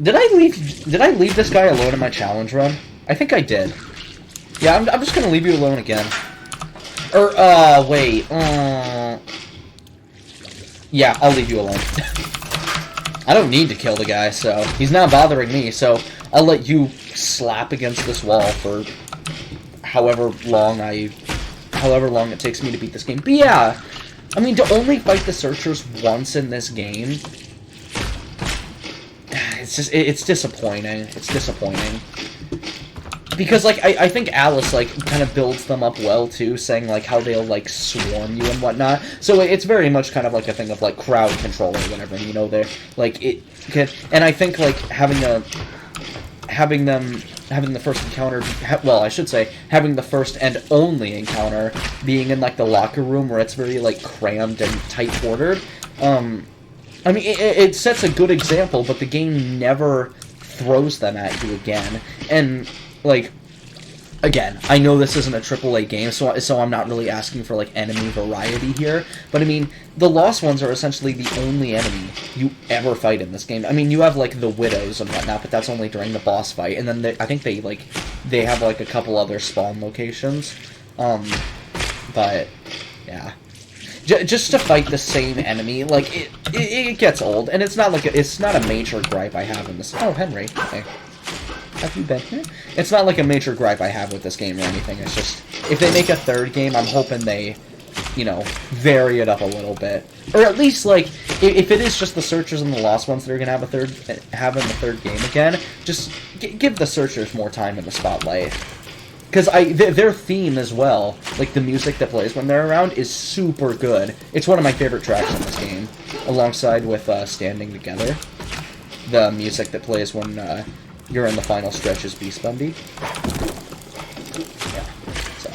Did I leave this guy alone in my challenge run? I think I did. Yeah, I'm just gonna leave you alone again. Or, wait, yeah, I'll leave you alone. I don't need to kill the guy, so he's not bothering me, so I'll let you slap against this wall for however long it takes me to beat this game. But yeah, I mean, to only fight the Searchers once in this game, it's disappointing. It's disappointing. Because, like, I think Alice, like, kind of builds them up well, too, saying, like, how they'll, like, swarm you and whatnot. So it's very much kind of like a thing of, like, crowd control or whatever, you know, they're, like, it can, and I think, like, having the first encounter, well, I should say, having the first and only encounter being in, like, the locker room where it's very, like, crammed and tight-ordered, I mean, it sets a good example, but the game never throws them at you again, and, like, again, I know this isn't a AAA game, so I'm not really asking for, like, enemy variety here, but I mean, the Lost Ones are essentially the only enemy you ever fight in this game. I mean, you have, like, the Widows and whatnot, but that's only during the boss fight, and then I think they have, like, a couple other spawn locations, but, yeah. Just to fight the same enemy, like, it gets old, and it's not a major gripe I have in this. Oh, Henry, hey. Have you been here? It's not like a major gripe I have with this game or anything. It's just, if they make a third game, I'm hoping they, you know, vary it up a little bit. Or at least, like, if it is just the Searchers and the Lost Ones that are going to have in the third game again, just give the Searchers more time in the spotlight. Because their theme as well, like the music that plays when they're around, is super good. It's one of my favorite tracks in this game, alongside with Standing Together. The music that plays when you're in the final stretch is Beast Bendy. Yeah, so.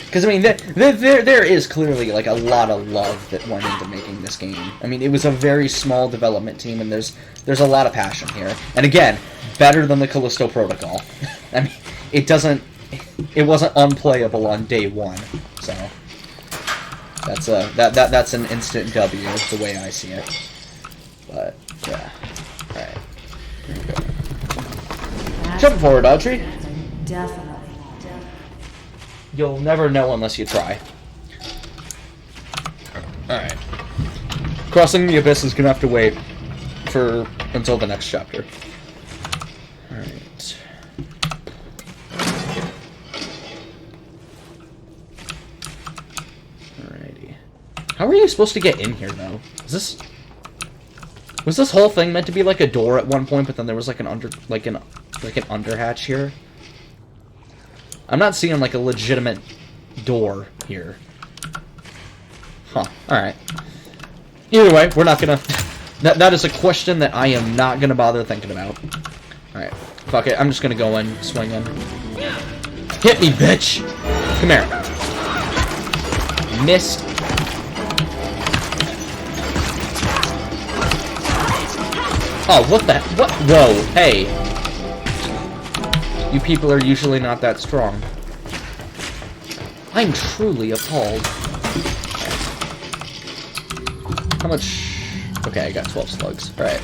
Because, I mean, there is clearly, like, a lot of love that went into making this game. I mean, it was a very small development team, and there's a lot of passion here. And again, better than the Callisto Protocol. I mean, it wasn't unplayable on day one, so that's an instant W the way I see it. But yeah, all right. Here we go. Jump forward, Audrey. Definitely. You'll never know unless you try. All right. Crossing the Abyss is gonna have to wait until the next chapter. All right. Alrighty. How are you supposed to get in here, though? Was this whole thing meant to be like a door at one point, but then there was like an underhatch here? I'm not seeing like a legitimate door here. Huh. Alright. Either way, we're not gonna... That is a question that I am not gonna bother thinking about. Alright. Fuck it. I'm just gonna go in, swing in. Hit me, bitch! Come here. Missed. Oh, what the... What? Whoa, hey. You people are usually not that strong. I'm truly appalled. How much... Okay, I got 12 slugs. Alright.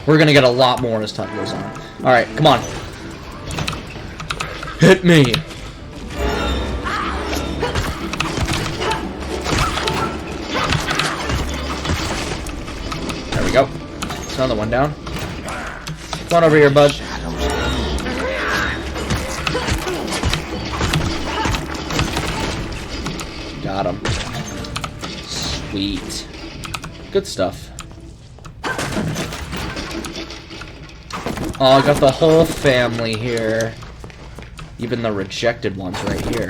We're gonna get a lot more as time goes on. Alright, come on. Hit me! There we go. There's another one down. Come on over here, bud. Got him. Sweet. Good stuff. Oh, I got the whole family here. Even the rejected ones right here.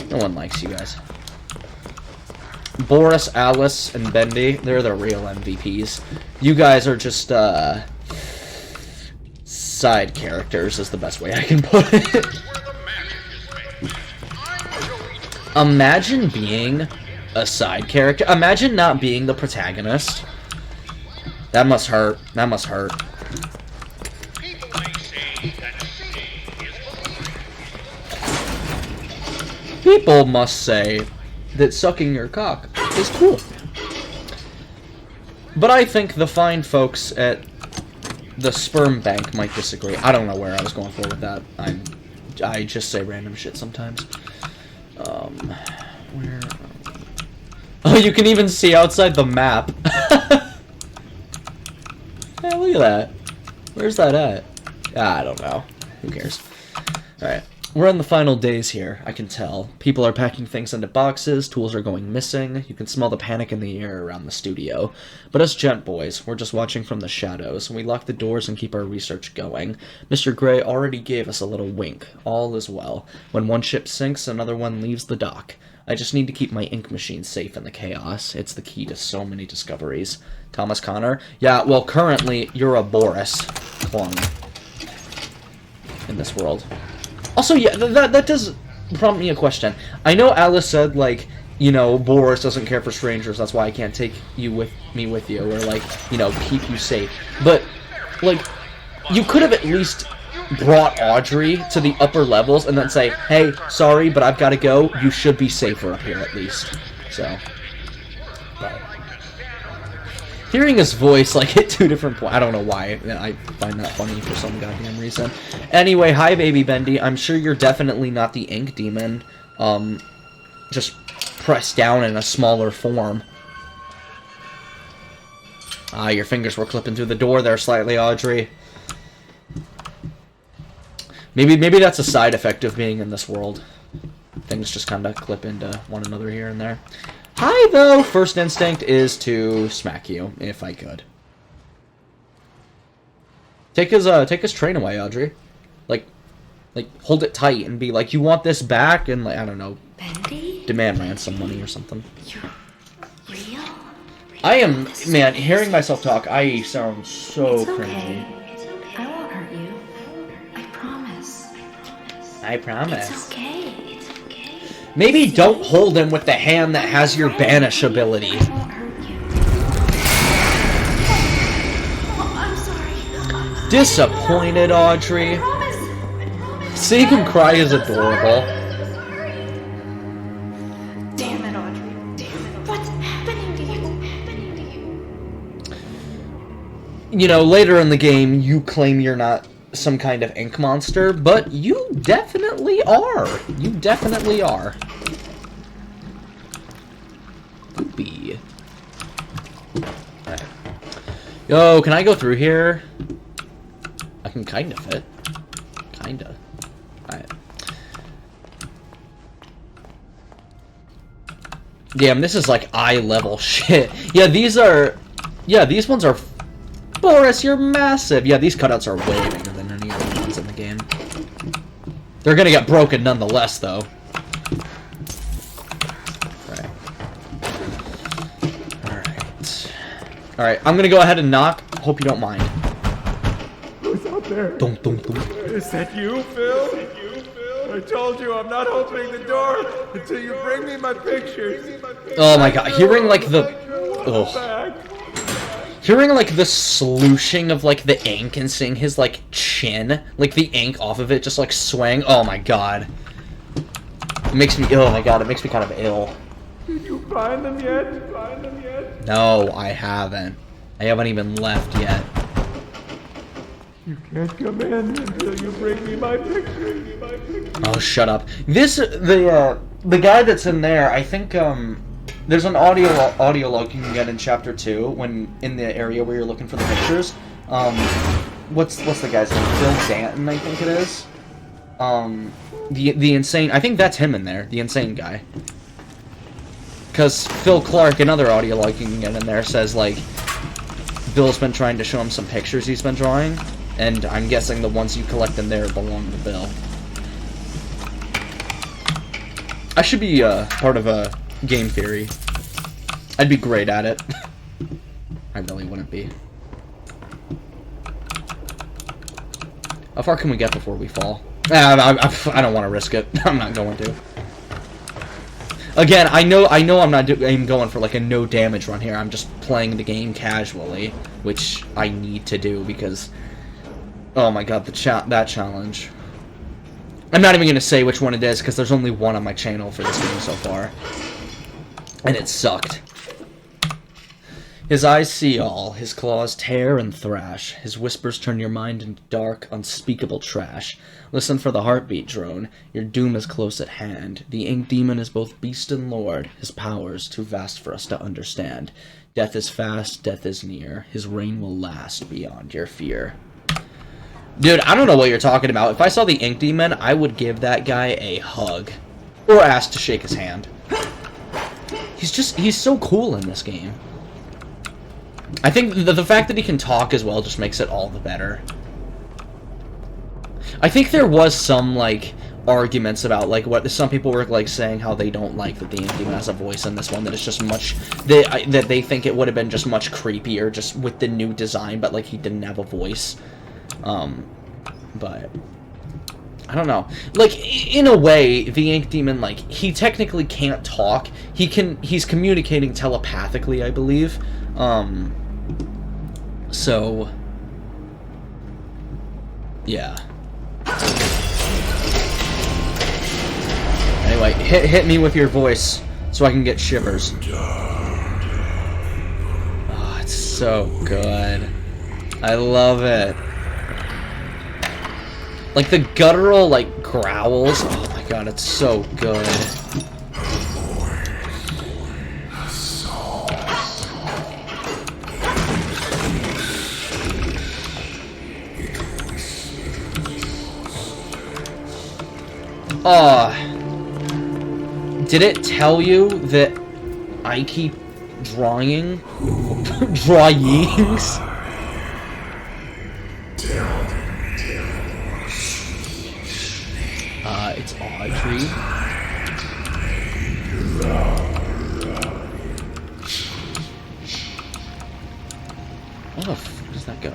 No one likes you guys. Boris, Alice, and Bendy, they're the real MVPs. You guys are just, side characters is the best way I can put it. Imagine being a side character. Imagine not being the protagonist. That must hurt. That must hurt. People must say that sucking your cock is cool. But I think the fine folks at the sperm bank might disagree. I don't know where I was going for with that. I just say random shit sometimes. Where... Oh, you can even see outside the map. Hey, look at that. Where's that at? I don't know. Who cares? Alright. We're in the final days here, I can tell. People are packing things into boxes, tools are going missing, you can smell the panic in the air around the studio. But us gent boys, we're just watching from the shadows, and we lock the doors and keep our research going. Mr. Gray already gave us a little wink. All is well. When one ship sinks, another one leaves the dock. I just need to keep my ink machine safe in the chaos. It's the key to so many discoveries. Thomas Connor? Yeah, well, currently, you're a Boris clone in this world. Also, yeah, that does prompt me a question. I know Alice said, like, you know, Boris doesn't care for strangers, that's why I can't take you with you, or, like, you know, keep you safe. But, like, you could have at least brought Audrey to the upper levels and then say, hey, sorry, but I've got to go. You should be safer up here at least. So, but hearing his voice like hit 2 different points. I don't know why. I find that funny for some goddamn reason. Anyway, hi, baby Bendy. I'm sure you're definitely not the ink demon. Just pressed down in a smaller form. Ah, your fingers were clipping through the door there slightly, Audrey. Maybe that's a side effect of being in this world. Things just kind of clip into one another here and there. Hi, though! First instinct is to smack you, if I could. Take his train away, Audrey. Like, hold it tight and be like, you want this back? And, like, I don't know. Bendy? Demand ransom money or something. You're real? I am, man, hearing myself talk, I sound so It's okay. cringy. It's okay. I won't hurt you. I promise. I promise. It's okay. It's okay. Maybe don't hold him with the hand that has your banish ability. I won't hurt you. Oh, I'm sorry. Disappointed, Audrey. I promise. Seeing him cry is adorable. Damn it, Audrey. Damn it. What's happening to you? You know, later in the game, you claim you're not some kind of ink monster, but you definitely are. You definitely are. Poopy. Alright. Yo, can I go through here? I can kinda fit. Kinda. Alright. Damn, this is like eye-level shit. Yeah, these are... Yeah, these ones are... Boris, you're massive! Yeah, these cutouts are way bigger than any other ones in the game. They're gonna get broken nonetheless, though. Alright. Alright. Alright, I'm gonna go ahead and knock. Hope you don't mind. Who's out there? Dum, dum, dum. Is that you, Phil? I told you I'm not opening the door until you bring me my pictures. Oh my god, hearing like the... Ugh. Back. Hearing, like, the slooshing of, like, the ink and seeing his, like, chin, like, the ink off of it just, like, swing. Oh, my God. It makes me, oh, my God, it makes me kind of ill. Did you find them yet? No, I haven't. I haven't even left yet. You can't come in until you bring me my pictures. Oh, shut up. This, the guy that's in there, I think, there's an audio log you can get in Chapter 2 when in the area where you're looking for the pictures. What's the guy's name? Phil Danton, I think it is. The insane. I think that's him in there. The insane guy. Because Phil Clark, another audio log you can get in there, says like Bill's been trying to show him some pictures he's been drawing, and I'm guessing the ones you collect in there belong to Bill. I should be part of a game theory. I'd be great at it. I really wouldn't be. How far can we get before we fall? I don't want to risk it. I'm not going to. Again, I know I'm not even going for like a no damage run here. I'm just playing the game casually, which I need to do because, oh my god, that challenge. I'm not even going to say which one it is because there's only one on my channel for this game so far. And it sucked. His eyes see all, his claws tear and thrash, his whispers turn your mind into dark, unspeakable trash. Listen for the heartbeat drone, your doom is close at hand. The ink demon is both beast and lord, his powers too vast for us to understand. Death is fast, death is near, his reign will last beyond your fear. Dude, I don't know what you're talking about. If I saw the ink demon, I would give that guy a hug. Or ask to shake his hand. He's so cool in this game. I think the fact that he can talk as well just makes it all the better. I think there was some, like, arguments about, like, what some people were, like, saying how they don't like that the ink demon has a voice in this one, that it's just much, that they think it would have been just much creepier just with the new design, but, like, he didn't have a voice. But I don't know. Like, in a way, the ink demon, like, he technically can't talk. He's communicating telepathically, I believe. So, yeah. Anyway, hit me with your voice so I can get shivers. Oh, it's so good. I love it. Like the guttural, like, growls. Oh my god, it's so good. Did it tell you that I keep drawings? It's Audrey. Where the f does that go?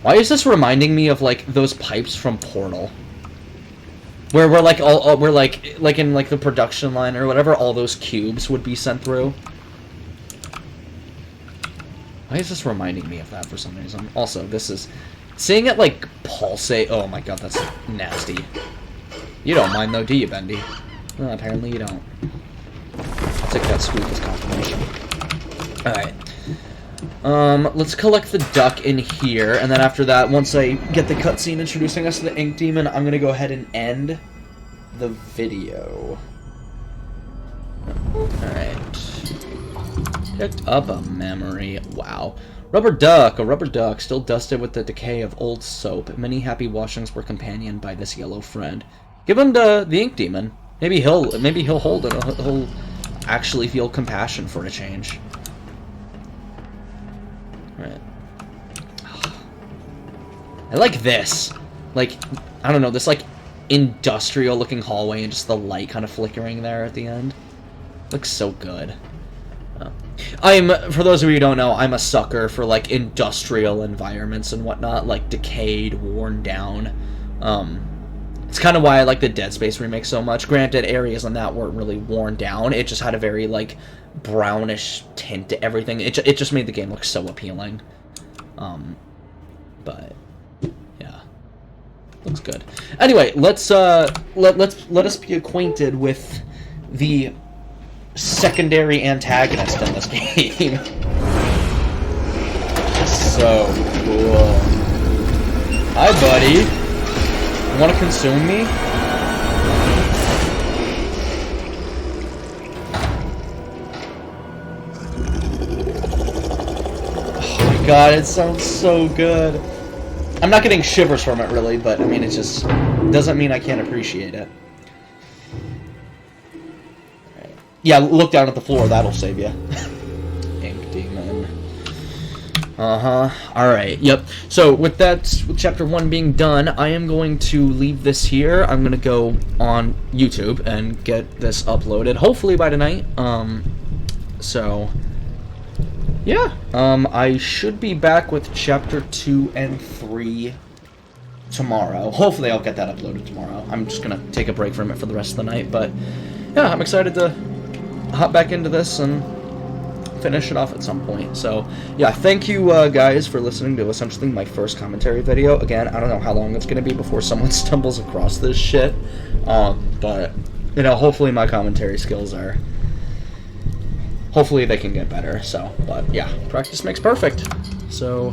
Why is this reminding me of like those pipes from Portal? Where we're like we're like in like the production line or whatever, all those cubes would be sent through. Why is this reminding me of that for some reason? Also, this is seeing it like pulsate. Oh my god, that's nasty. You don't mind though, do you, Bendy? Well, apparently you don't. I'll take that squeak as confirmation. Alright. Let's collect the duck in here, and then after that, once I get the cutscene introducing us to the ink demon, I'm gonna go ahead and end the video. Alright. Picked up a memory. Wow. Rubber duck. A rubber duck, still dusted with the decay of old soap. Many happy washings were companioned by this yellow friend. Give him to the ink demon. Maybe he'll hold it. He'll actually feel compassion for a change. Right. I like this. Like, I don't know, this like industrial looking hallway and just the light kind of flickering there at the end. Looks so good. For those of you who don't know, I'm a sucker for like industrial environments and whatnot, like decayed, worn down. It's kind of why I like the Dead Space remake so much. Granted, areas on that weren't really worn down. It just had a very like brownish tint to everything. It just made the game look so appealing. But yeah, looks good. Anyway, let's let us be acquainted with the secondary antagonist in this game. So cool. Hi, buddy. You want to consume me? Oh my god, it sounds so good. I'm not getting shivers from it, really, but, I mean, it just doesn't mean I can't appreciate it. Right. Yeah, look down at the floor, that'll save you. Ink demon. Alright, yep. So, with chapter 1 being done, I am going to leave this here. I'm gonna go on YouTube and get this uploaded, hopefully by tonight. So, yeah. I should be back with chapter 2 and 3 tomorrow. Hopefully I'll get that uploaded tomorrow. I'm just gonna take a break from it for the rest of the night, but, yeah, I'm excited to hop back into this and finish it off at some point. So yeah, thank you guys for listening to essentially my first commentary video. Again, I don't know how long it's gonna be before someone stumbles across this shit, but you know, hopefully my commentary skills are, hopefully they can get better. So, but yeah, practice makes perfect. So